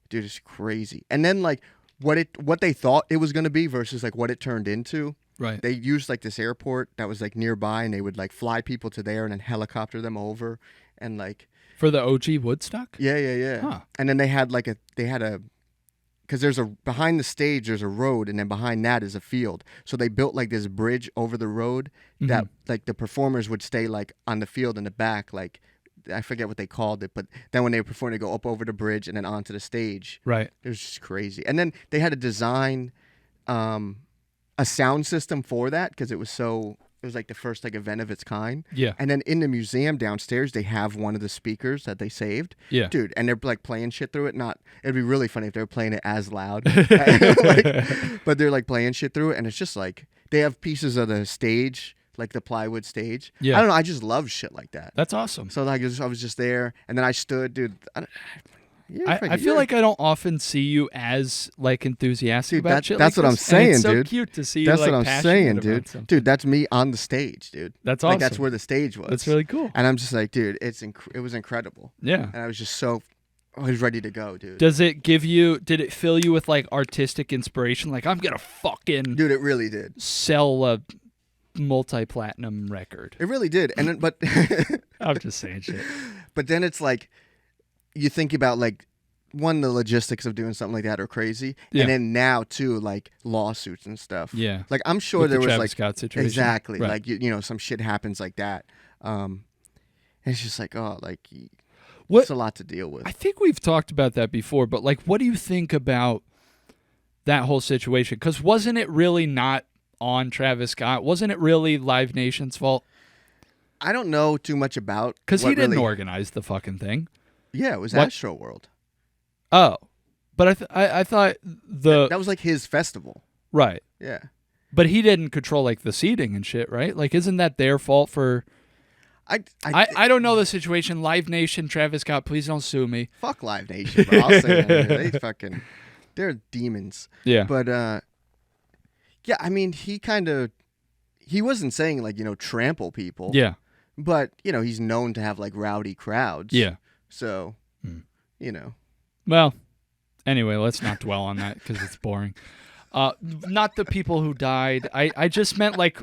[SPEAKER 3] dude, it's crazy. And then like what they thought it was gonna be versus like what it turned into.
[SPEAKER 2] Right.
[SPEAKER 3] They used like this airport that was like nearby, and they would like fly people to there and then helicopter them over, and like
[SPEAKER 2] For the OG Woodstock?
[SPEAKER 3] yeah.
[SPEAKER 2] Huh.
[SPEAKER 3] And then they had because there's behind the stage there's a road, and then behind that is a field. So they built like this bridge over the road that like the performers would stay like on the field in the back, like I forget what they called it, but then when they were performing, they go up over the bridge and then onto the stage.
[SPEAKER 2] Right.
[SPEAKER 3] It was just crazy. And then they had to design a sound system for that because it was like the first like event of its kind.
[SPEAKER 2] Yeah.
[SPEAKER 3] And then in the museum downstairs, they have one of the speakers that they saved.
[SPEAKER 2] Yeah.
[SPEAKER 3] Dude, and they're like playing shit through it. It'd be really funny if they were playing it as loud. But they're like playing shit through it, and it's just like they have pieces of the stage, like the plywood stage.
[SPEAKER 2] Yeah.
[SPEAKER 3] I don't know. I just love shit like that.
[SPEAKER 2] That's awesome.
[SPEAKER 3] So like I was just there, and then I stood, dude.
[SPEAKER 2] I feel like I don't often see you as like enthusiastic
[SPEAKER 3] Dude,
[SPEAKER 2] about shit.
[SPEAKER 3] that's
[SPEAKER 2] like
[SPEAKER 3] what I'm
[SPEAKER 2] this, and
[SPEAKER 3] saying,
[SPEAKER 2] it's so
[SPEAKER 3] dude.
[SPEAKER 2] cute to see
[SPEAKER 3] That's
[SPEAKER 2] you like
[SPEAKER 3] what I'm
[SPEAKER 2] passionate
[SPEAKER 3] saying,
[SPEAKER 2] about
[SPEAKER 3] dude.
[SPEAKER 2] something.
[SPEAKER 3] Dude, that's me on the stage, dude.
[SPEAKER 2] That's
[SPEAKER 3] Like
[SPEAKER 2] awesome.
[SPEAKER 3] that's where the stage was.
[SPEAKER 2] That's really cool.
[SPEAKER 3] And I'm just like, dude, it was incredible.
[SPEAKER 2] Yeah.
[SPEAKER 3] And I was just I was ready to go, dude.
[SPEAKER 2] Did it fill you with like artistic inspiration? Like I'm gonna fucking
[SPEAKER 3] Dude, it really did.
[SPEAKER 2] sell a multi-platinum record.
[SPEAKER 3] It really did. And then, but
[SPEAKER 2] I'm just saying shit.
[SPEAKER 3] but then it's like you think about like the logistics of doing something like that are crazy,
[SPEAKER 2] Yeah.
[SPEAKER 3] and then now too like lawsuits and stuff.
[SPEAKER 2] Yeah.
[SPEAKER 3] Like I'm sure
[SPEAKER 2] With
[SPEAKER 3] there
[SPEAKER 2] the
[SPEAKER 3] was
[SPEAKER 2] Travis
[SPEAKER 3] like
[SPEAKER 2] Scott situation.
[SPEAKER 3] exactly
[SPEAKER 2] Right.
[SPEAKER 3] like you know some shit happens like that. It's just like
[SPEAKER 2] What
[SPEAKER 3] it's a lot to deal with.
[SPEAKER 2] I think we've talked about that before, but like, what do you think about that whole situation? Because wasn't it really not on Travis Scott? Wasn't it really Live Nation's fault?
[SPEAKER 3] I don't know too much about
[SPEAKER 2] Because he
[SPEAKER 3] what
[SPEAKER 2] didn't
[SPEAKER 3] really-
[SPEAKER 2] organize the fucking thing.
[SPEAKER 3] Yeah, it was
[SPEAKER 2] What?
[SPEAKER 3] Astro World.
[SPEAKER 2] Oh, but I thought
[SPEAKER 3] That was like his festival.
[SPEAKER 2] right,
[SPEAKER 3] Yeah.
[SPEAKER 2] but he didn't control like the seating and shit, right? Like, isn't that their fault for? I don't know the situation. Live Nation, Travis Scott, please don't sue me.
[SPEAKER 3] fuck Live Nation, bro. I'll say that. They're demons.
[SPEAKER 2] Yeah,
[SPEAKER 3] But yeah, I mean, he wasn't saying like, trample people.
[SPEAKER 2] yeah,
[SPEAKER 3] But, he's known to have like rowdy crowds.
[SPEAKER 2] yeah.
[SPEAKER 3] So,
[SPEAKER 2] Well, anyway, let's not dwell on that because it's boring. Not the people who died. I just meant like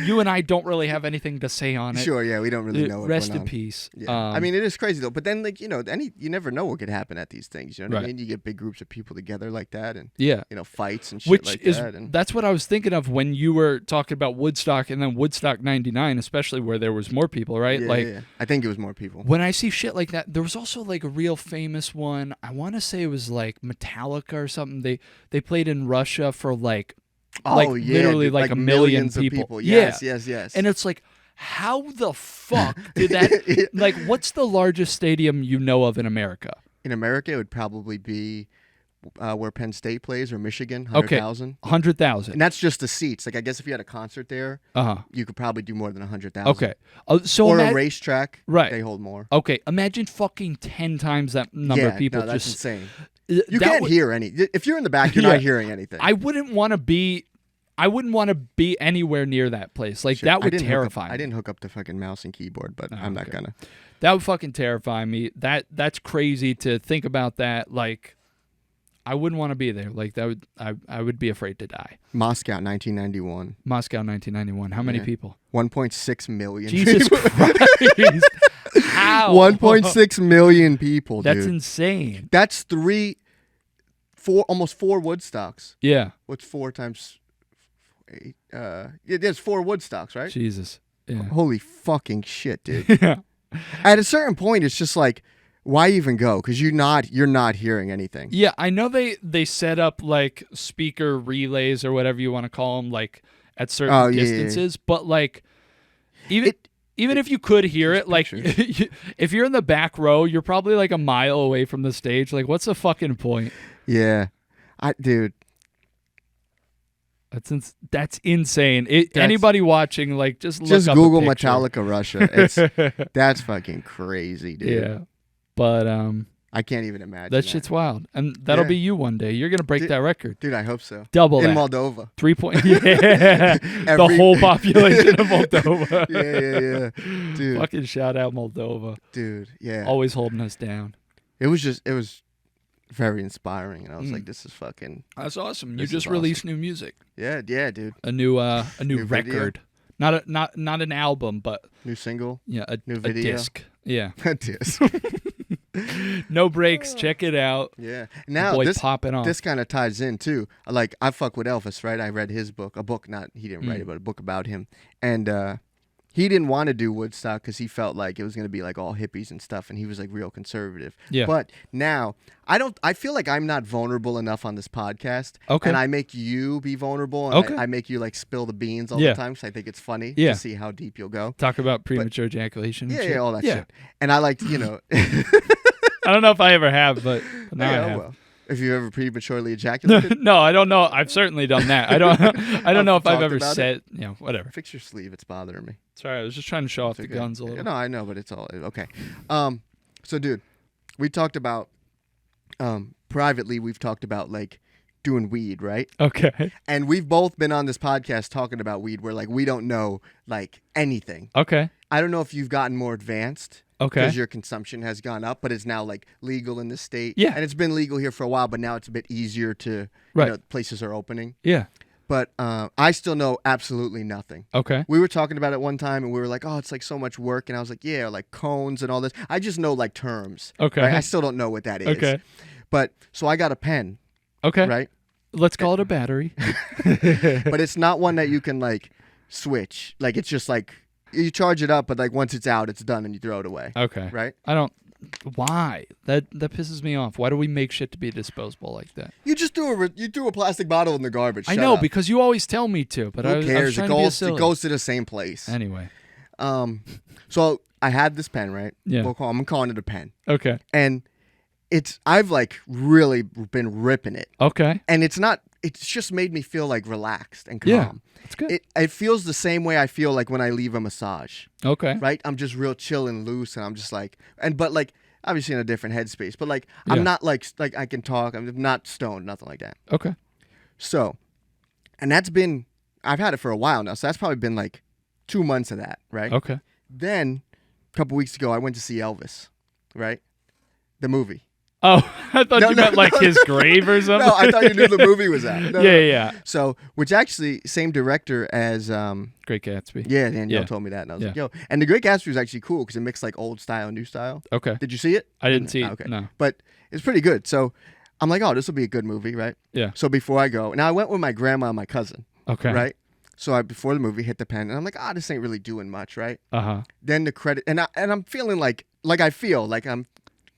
[SPEAKER 2] you and I don't really have anything to say on it.
[SPEAKER 3] Sure, yeah, we don't really know what's
[SPEAKER 2] Rest
[SPEAKER 3] going
[SPEAKER 2] in
[SPEAKER 3] on.
[SPEAKER 2] peace.
[SPEAKER 3] Yeah. I mean, it is crazy though. But then, like, you know, you never know what could happen at these things. You know what I mean? You get big groups of people together like that, and you know, fights and shit that. And
[SPEAKER 2] that's what I was thinking of when you were talking about Woodstock and then Woodstock '99, especially where there was more people, right?
[SPEAKER 3] Yeah. I think it was more people.
[SPEAKER 2] When I see shit like that, there was also like a real famous one. I want to say it was like Metallica or something. They played in Russia for like literally
[SPEAKER 3] dude,
[SPEAKER 2] like a million people.
[SPEAKER 3] Yes.
[SPEAKER 2] And it's like, how the fuck did that? Like, what's the largest stadium you know of in America?
[SPEAKER 3] In America, it would probably be where Penn State plays or Michigan, 100,000.
[SPEAKER 2] 100,000.
[SPEAKER 3] And that's just the seats. Like, I guess if you had a concert there, you could probably do more than 100,000.
[SPEAKER 2] Okay. So
[SPEAKER 3] or a racetrack,
[SPEAKER 2] right?
[SPEAKER 3] They hold more.
[SPEAKER 2] Okay. Imagine fucking 10 times that number of people.
[SPEAKER 3] No, that's insane. You can't hear any. If you're in the back, you're not hearing anything.
[SPEAKER 2] I wouldn't want to be anywhere near that place. Like, that would terrify me.
[SPEAKER 3] I didn't hook up the fucking mouse and keyboard, but I'm not gonna.
[SPEAKER 2] That would fucking terrify me. That's crazy to think about that. Like, I wouldn't want to be there. Like, that would I would be afraid to die.
[SPEAKER 3] Moscow, 1991.
[SPEAKER 2] Moscow, 1991. How many people?
[SPEAKER 3] 1.6 million.
[SPEAKER 2] Jesus Christ. How?
[SPEAKER 3] 1.6 million people, dude.
[SPEAKER 2] That's insane.
[SPEAKER 3] That's almost 4 Woodstocks.
[SPEAKER 2] Yeah.
[SPEAKER 3] What's 4 times 8? There's 4 Woodstocks, right?
[SPEAKER 2] Jesus. Yeah.
[SPEAKER 3] Holy fucking shit, dude.
[SPEAKER 2] Yeah.
[SPEAKER 3] At a certain point, it's just like, why even go? Because you're not hearing anything.
[SPEAKER 2] Yeah, I know they set up like speaker relays or whatever you want to call them, like at certain distances. But like, even if you could hear it, like if you're in the back row, you're probably like a mile away from the stage. Like, what's the fucking point?
[SPEAKER 3] Yeah, dude.
[SPEAKER 2] That's insane. Anybody watching, like, just
[SPEAKER 3] Google Metallica Russia. That's fucking crazy, dude.
[SPEAKER 2] Yeah, but
[SPEAKER 3] I can't even imagine.
[SPEAKER 2] That shit's wild, and that'll be you one day. You're gonna break that record,
[SPEAKER 3] dude. I hope so.
[SPEAKER 2] Double
[SPEAKER 3] in
[SPEAKER 2] that.
[SPEAKER 3] Moldova.
[SPEAKER 2] 3 point. Yeah, the whole population of Moldova.
[SPEAKER 3] Yeah, dude.
[SPEAKER 2] Fucking shout out Moldova,
[SPEAKER 3] dude. Yeah,
[SPEAKER 2] always holding us down.
[SPEAKER 3] It was very inspiring, and I was like, "This is fucking."
[SPEAKER 2] That's awesome. You just released new music.
[SPEAKER 3] Yeah, dude.
[SPEAKER 2] A new record. Not an album, but
[SPEAKER 3] new single.
[SPEAKER 2] Yeah, a
[SPEAKER 3] video.
[SPEAKER 2] disc. Yeah,
[SPEAKER 3] a disc.
[SPEAKER 2] No Breaks. Check it out.
[SPEAKER 3] Yeah. Now
[SPEAKER 2] popping off.
[SPEAKER 3] This kind of ties in too. Like, I fuck with Elvis, right? I read his book, he didn't write it, but a book about him, and he didn't want to do Woodstock because he felt like it was going to be like all hippies and stuff, and he was like real conservative.
[SPEAKER 2] Yeah.
[SPEAKER 3] But now I feel like I'm not vulnerable enough on this podcast.
[SPEAKER 2] Okay.
[SPEAKER 3] And I make you be vulnerable, and I make you like spill the beans all the time, because I think it's funny to see how deep you'll go.
[SPEAKER 2] Talk about premature ejaculation.
[SPEAKER 3] Yeah, all that shit. And I like to,
[SPEAKER 2] I don't know if I ever have, but now I have.
[SPEAKER 3] Well. If you ever prematurely ejaculated?
[SPEAKER 2] No, I don't know. I've certainly done that. I don't know if I've ever said, whatever.
[SPEAKER 3] Fix your sleeve. It's bothering me.
[SPEAKER 2] Sorry, I was just trying to show off the guns a little.
[SPEAKER 3] No, I know, but it's all okay. So, dude, we talked about privately. We've talked about like doing weed, right?
[SPEAKER 2] Okay.
[SPEAKER 3] And we've both been on this podcast talking about weed, where like we don't know like anything.
[SPEAKER 2] Okay.
[SPEAKER 3] I don't know if you've gotten more advanced.
[SPEAKER 2] Okay.
[SPEAKER 3] Because your consumption has gone up, but it's now like legal in the state.
[SPEAKER 2] Yeah.
[SPEAKER 3] And it's been legal here for a while, but now it's a bit easier to, places are opening.
[SPEAKER 2] Yeah.
[SPEAKER 3] But I still know absolutely nothing.
[SPEAKER 2] Okay.
[SPEAKER 3] We were talking about it one time, and we were like, oh, it's like so much work. And I was like, yeah, like cones and all this. I just know like terms.
[SPEAKER 2] Okay.
[SPEAKER 3] Right? I still don't know what that is.
[SPEAKER 2] Okay.
[SPEAKER 3] But so I got a pen.
[SPEAKER 2] Okay.
[SPEAKER 3] Right?
[SPEAKER 2] Let's call it a battery.
[SPEAKER 3] But it's not one that you can like switch. Like, it's just like, you charge it up, but like once it's out, it's done, and you throw it away.
[SPEAKER 2] Okay.
[SPEAKER 3] Right?
[SPEAKER 2] Why? That pisses me off. Why do we make shit to be disposable like that?
[SPEAKER 3] You just threw a plastic bottle in the garbage.
[SPEAKER 2] I know, because you always tell me to, but
[SPEAKER 3] who cares?
[SPEAKER 2] I was trying
[SPEAKER 3] It goes to the same place.
[SPEAKER 2] Anyway.
[SPEAKER 3] So I had this pen, right?
[SPEAKER 2] Yeah.
[SPEAKER 3] I'm calling it a pen.
[SPEAKER 2] Okay.
[SPEAKER 3] And I've like really been ripping it.
[SPEAKER 2] Okay.
[SPEAKER 3] And it's just made me feel like relaxed and calm.
[SPEAKER 2] Yeah. That's good.
[SPEAKER 3] It feels the same way I feel like when I leave a massage.
[SPEAKER 2] Okay.
[SPEAKER 3] Right? I'm just real chill and loose, and I'm just like, but like obviously in a different headspace, but like I'm not like I can talk. I'm not stoned, nothing like that.
[SPEAKER 2] Okay.
[SPEAKER 3] So, and I've had it for a while now, so that's probably been like 2 months of that, right?
[SPEAKER 2] Okay.
[SPEAKER 3] Then a couple weeks ago, I went to see Elvis, right? The movie.
[SPEAKER 2] Oh. I thought you meant like his grave or something.
[SPEAKER 3] No, I thought you knew the movie was out. No,
[SPEAKER 2] yeah.
[SPEAKER 3] So, which actually, same director as
[SPEAKER 2] Great Gatsby.
[SPEAKER 3] Yeah, Danielle told me that, and I was like, yo. And The Great Gatsby was actually cool because it mixed like old style and new style.
[SPEAKER 2] Okay.
[SPEAKER 3] Did you see it?
[SPEAKER 2] I didn't see it.
[SPEAKER 3] Okay.
[SPEAKER 2] No.
[SPEAKER 3] But it's pretty good. So I'm like, oh, this will be a good movie, right?
[SPEAKER 2] Yeah.
[SPEAKER 3] So before I go, now I went with my grandma and my cousin.
[SPEAKER 2] Okay.
[SPEAKER 3] Right? So before the movie hit the pen, and I'm like, this ain't really doing much, right?
[SPEAKER 2] Uh-huh.
[SPEAKER 3] Then the credit, and I'm feeling like I feel like I'm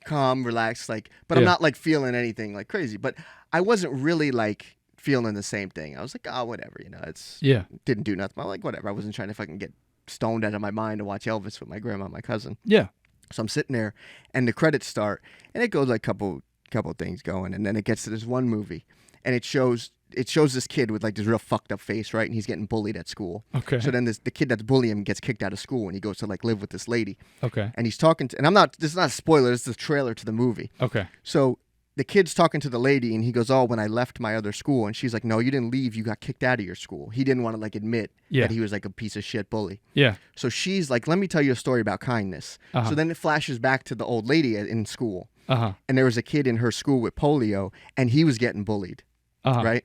[SPEAKER 3] calm, relaxed, like, but I'm not like feeling anything like crazy. But I wasn't really like feeling the same thing. I was like, whatever, didn't do nothing. I'm like, whatever. I wasn't trying to fucking get stoned out of my mind to watch Elvis with my grandma and my cousin.
[SPEAKER 2] Yeah.
[SPEAKER 3] So I'm sitting there, and the credits start, and it goes like couple things going, and then it gets to this one movie, and it shows this kid with like this real fucked up face, right? And he's getting bullied at school.
[SPEAKER 2] Okay.
[SPEAKER 3] So then the kid that's bullying him gets kicked out of school, and he goes to like live with this lady.
[SPEAKER 2] Okay.
[SPEAKER 3] And he's talking to, and this is not a spoiler, this is the trailer to the movie.
[SPEAKER 2] Okay.
[SPEAKER 3] So the kid's talking to the lady, and he goes, when I left my other school, and she's like, no, you didn't leave, you got kicked out of your school. He didn't want to like admit that he was like a piece of shit bully.
[SPEAKER 2] Yeah.
[SPEAKER 3] So she's like, let me tell you a story about kindness.
[SPEAKER 2] Uh-huh.
[SPEAKER 3] So then it flashes back to the old lady in school.
[SPEAKER 2] Uh-huh.
[SPEAKER 3] And there was a kid in her school with polio, and he was getting bullied, right?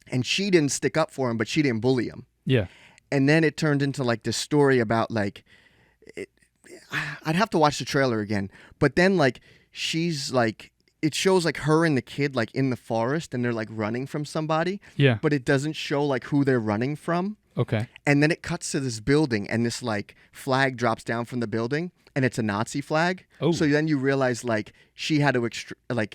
[SPEAKER 3] And she didn't stick up for him, but she didn't bully him.
[SPEAKER 2] Yeah.
[SPEAKER 3] And then it turned into like this story about like, I'd have to watch the trailer again, but then like she's like, it shows like her and the kid like in the forest, and they're like running from somebody.
[SPEAKER 2] Yeah.
[SPEAKER 3] But it doesn't show like who they're running from.
[SPEAKER 2] Okay.
[SPEAKER 3] And then it cuts to this building, and this like flag drops down from the building, and it's a Nazi flag.
[SPEAKER 2] Oh.
[SPEAKER 3] So then you realize like she had to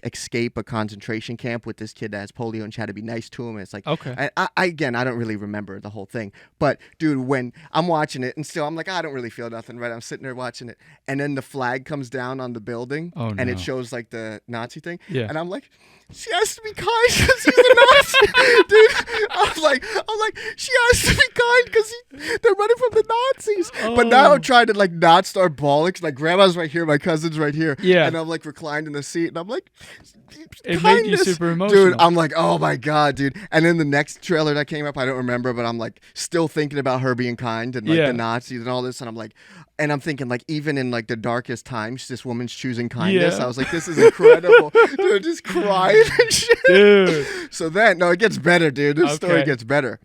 [SPEAKER 3] escape a concentration camp with this kid that has polio, and she had to be nice to him. And it's like,
[SPEAKER 2] okay.
[SPEAKER 3] I don't really remember the whole thing, but dude, when I'm watching it, and still I'm like, I don't really feel nothing, right? I'm sitting there watching it, and then the flag comes down on the building, and it shows like the Nazi thing, and I'm like, she has to be kind because he's a Nazi, dude. I'm like, she has to be kind because they're running from the Nazis. But now I'm trying to like not start bawling. Like grandma's right here, my cousin's right here, and I'm like reclined in the seat, and I'm like,
[SPEAKER 2] it made you super emotional,
[SPEAKER 3] dude. I'm like, oh my god, dude. And then the next trailer that came up, I don't remember, but I'm like still thinking about her being kind and like the Nazis and all this, and I'm like, and I'm thinking like even in like the darkest times, this woman's choosing kindness. I was like, this is incredible, dude. Just crying and shit,
[SPEAKER 2] dude.
[SPEAKER 3] So then, it gets better, dude. This story gets better.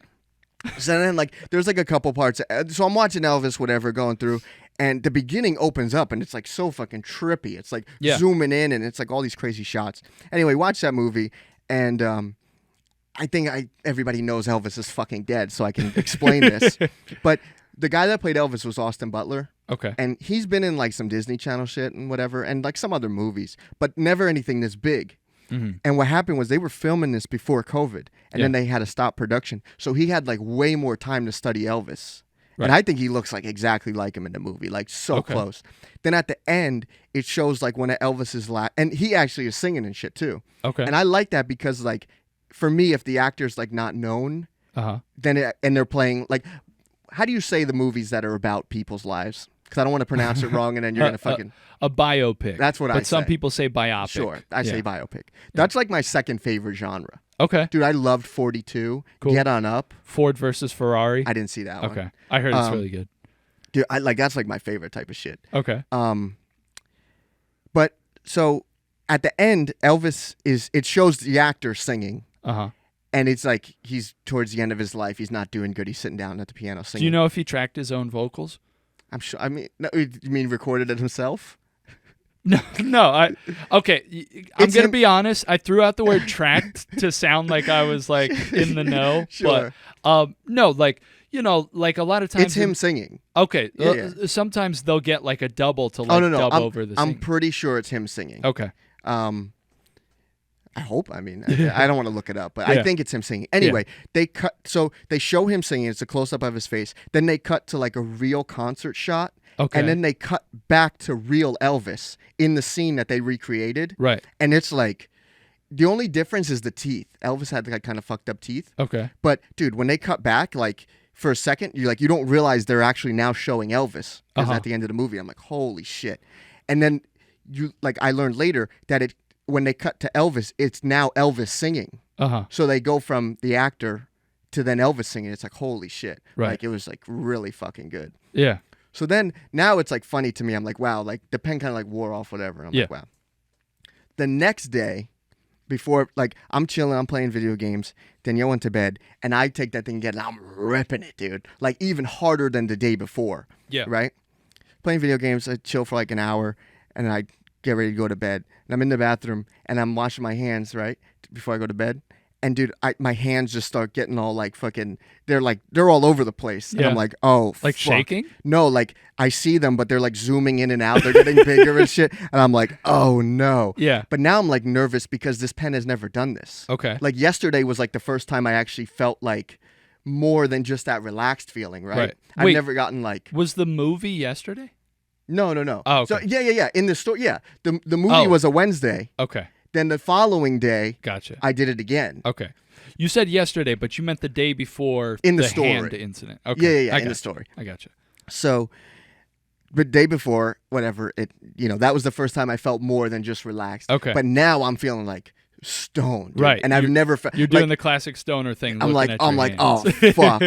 [SPEAKER 3] So then, like, there's like a couple parts. So I'm watching Elvis, whatever, going through, and the beginning opens up, and it's like so fucking trippy. It's like zooming in, and it's like all these crazy shots. Anyway, watch that movie, and I think everybody knows Elvis is fucking dead, so I can explain this. But the guy that played Elvis was Austin Butler.
[SPEAKER 2] Okay.
[SPEAKER 3] And he's been in like some Disney Channel shit and whatever, and like some other movies, but never anything this big. Mm-hmm. And what happened was they were filming this before COVID, and then they had to stop production. So he had like way more time to study Elvis. Right. And I think he looks like exactly like him in the movie, like so close. Then at the end, it shows like one of Elvis's last, and he actually is singing and shit too. Okay. And I like that because like, for me, if the actor's like not known, then and they're playing like, how do you say the movies that are about people's lives? Because I don't want to pronounce it wrong, and then you're gonna fucking
[SPEAKER 2] a biopic.
[SPEAKER 3] That's what I say.
[SPEAKER 2] But some people say biopic.
[SPEAKER 3] Sure, I say biopic. That's like my second favorite genre.
[SPEAKER 2] Okay,
[SPEAKER 3] dude, I loved 42. Cool. Get On Up.
[SPEAKER 2] Ford versus Ferrari.
[SPEAKER 3] I didn't see that one.
[SPEAKER 2] Okay, I heard it's really good.
[SPEAKER 3] Dude, that's like my favorite type of shit.
[SPEAKER 2] Okay.
[SPEAKER 3] But so at the end, Elvis it shows the actor singing. And it's like he's towards the end of his life. He's not doing good. He's sitting down at the piano singing.
[SPEAKER 2] Do you know if he tracked his own vocals?
[SPEAKER 3] I'm sure. I mean, no, you mean recorded it himself?
[SPEAKER 2] No. I'm gonna be honest. I threw out the word "tracked" to sound like I was like in the know.
[SPEAKER 3] Sure.
[SPEAKER 2] But no, like like a lot of times
[SPEAKER 3] it's him singing.
[SPEAKER 2] Okay. Yeah. Sometimes they'll get like a double to like dub over the singing.
[SPEAKER 3] I'm pretty sure it's him singing.
[SPEAKER 2] Okay.
[SPEAKER 3] I hope. I mean, I don't want to look it up, but I think it's him singing. Anyway, they show him singing. It's a close up of his face. Then they cut to like a real concert shot. Okay. And then they cut back to real Elvis in the scene that they recreated.
[SPEAKER 2] Right.
[SPEAKER 3] And it's like, the only difference is the teeth. Elvis had like kind of fucked up teeth.
[SPEAKER 2] Okay.
[SPEAKER 3] But dude, when they cut back, like for a second, you don't realize they're actually now showing Elvis. Because at the end of the movie, I'm like, holy shit. And then I learned later that when they cut to Elvis, it's now Elvis singing. So they go from the actor to then Elvis singing. It's like, holy shit.
[SPEAKER 2] Right.
[SPEAKER 3] Like, it was like really fucking good.
[SPEAKER 2] Yeah.
[SPEAKER 3] So then now it's like funny to me. I'm like, wow, like the pen kind of like wore off, whatever. And I'm like, wow. the next day, before, like, I'm chilling, I'm playing video games, Danielle went to bed, and I take that thing again, and I'm ripping it, dude. Like, even harder than the day before.
[SPEAKER 2] Yeah.
[SPEAKER 3] Right? Playing video games, I chill for like an hour, and then I get ready to go to bed. And I'm in the bathroom, and I'm washing my hands, right, before I go to bed. And, dude, my hands just start getting all, like, fucking, they're all over the place. And I'm like, oh,
[SPEAKER 2] like
[SPEAKER 3] fuck.
[SPEAKER 2] shaking?
[SPEAKER 3] No, like, I see them, but they're, like, zooming in and out. They're getting bigger and shit. And I'm like, oh, no.
[SPEAKER 2] Yeah.
[SPEAKER 3] But now I'm, like, nervous because this pen has never done this.
[SPEAKER 2] Okay.
[SPEAKER 3] Like, yesterday was, like, the first time I actually felt, like, more than just that relaxed feeling, right? I've never gotten, like...
[SPEAKER 2] Was the movie yesterday?
[SPEAKER 3] No.
[SPEAKER 2] Oh, okay.
[SPEAKER 3] So, yeah. In the store, yeah. The movie was a Wednesday.
[SPEAKER 2] Okay.
[SPEAKER 3] Then the following day,
[SPEAKER 2] gotcha.
[SPEAKER 3] I did it again.
[SPEAKER 2] Okay. You said yesterday, but you meant the day before
[SPEAKER 3] in the
[SPEAKER 2] story.
[SPEAKER 3] Hand
[SPEAKER 2] incident. Okay.
[SPEAKER 3] Yeah, in the story.
[SPEAKER 2] I gotcha.
[SPEAKER 3] So, the day before, whatever, that was the first time I felt more than just relaxed.
[SPEAKER 2] Okay.
[SPEAKER 3] But now I'm feeling like stoned. Dude.
[SPEAKER 2] Right.
[SPEAKER 3] And I've never felt...
[SPEAKER 2] You're doing the classic stoner thing.
[SPEAKER 3] I'm like,
[SPEAKER 2] hands.
[SPEAKER 3] oh, fuck.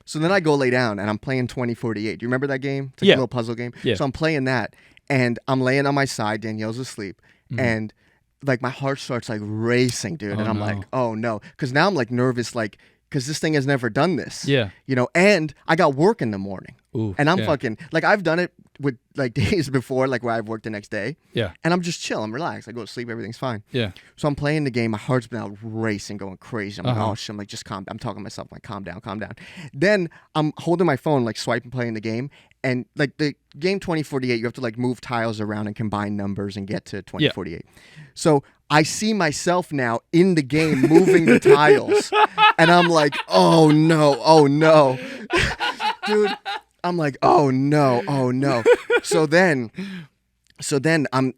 [SPEAKER 3] So then I go lay down, and I'm playing 2048. Do you remember that game? It's like a little puzzle game.
[SPEAKER 2] Yeah.
[SPEAKER 3] So I'm playing that, and I'm laying on my side. Danielle's asleep. And... like my heart starts like racing, dude, and I'm like, oh no, because now I'm like nervous, like, because this thing has never done this, and I got work in the morning.
[SPEAKER 2] Ooh,
[SPEAKER 3] and I'm fucking like, I've done it with like days before, like where I've worked the next day, and I'm just chill, I'm relaxed, I go to sleep, everything's fine, so I'm playing the game, my heart's been out racing, going crazy. I'm like, oh shit, I'm like, just calm. I'm talking to myself, like, calm down. Then I'm holding my phone, like swiping, playing the game, and like the game 2048, you have to like move tiles around and combine numbers and get to 2048. So I see myself now in the game moving the tiles, and I'm like, oh no, dude. I'm like, oh no. So then I'm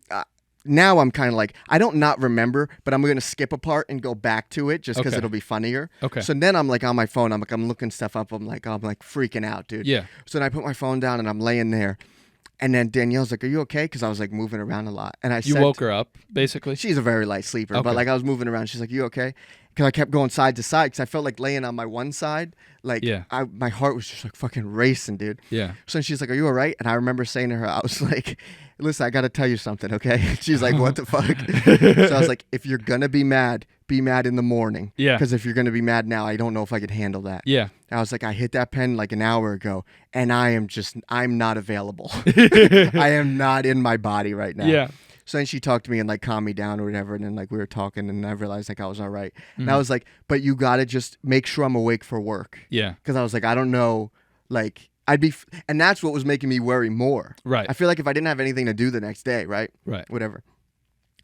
[SPEAKER 3] now I'm kind of like, I don't not remember, but I'm gonna skip a part and go back to it just because it'll be funnier.
[SPEAKER 2] Okay.
[SPEAKER 3] So then I'm like on my phone, I'm looking stuff up. I'm like freaking out, dude.
[SPEAKER 2] Yeah.
[SPEAKER 3] So then I put my phone down and I'm laying there. And then Danielle's like, are you okay? Because I was like moving around a lot. And I said,
[SPEAKER 2] woke her up, basically?
[SPEAKER 3] She's a very light sleeper, but like I was moving around. She's like, you okay? Because I kept going side to side because I felt like laying on my one side. Like, my heart was just like fucking racing, dude.
[SPEAKER 2] Yeah.
[SPEAKER 3] So she's like, are you all right? And I remember saying to her, I was like, listen, I got to tell you something, okay? She's like, what the fuck? So I was like, if you're going to be mad in the morning. Yeah. Because if you're going to be mad now, I don't know if I could handle that. Yeah. I was like, I hit that pen like an hour ago, and I'm not available. I am not in my body right now. Yeah. So then she talked to me and like calmed me down or whatever, and then like we were talking, and I realized like I was all right. And I was like, but you got to just make sure I'm awake for work. Yeah. Because I was like, I don't know, like and that's what was making me worry more. Right. I feel like if I didn't have anything to do the next day, right? Whatever.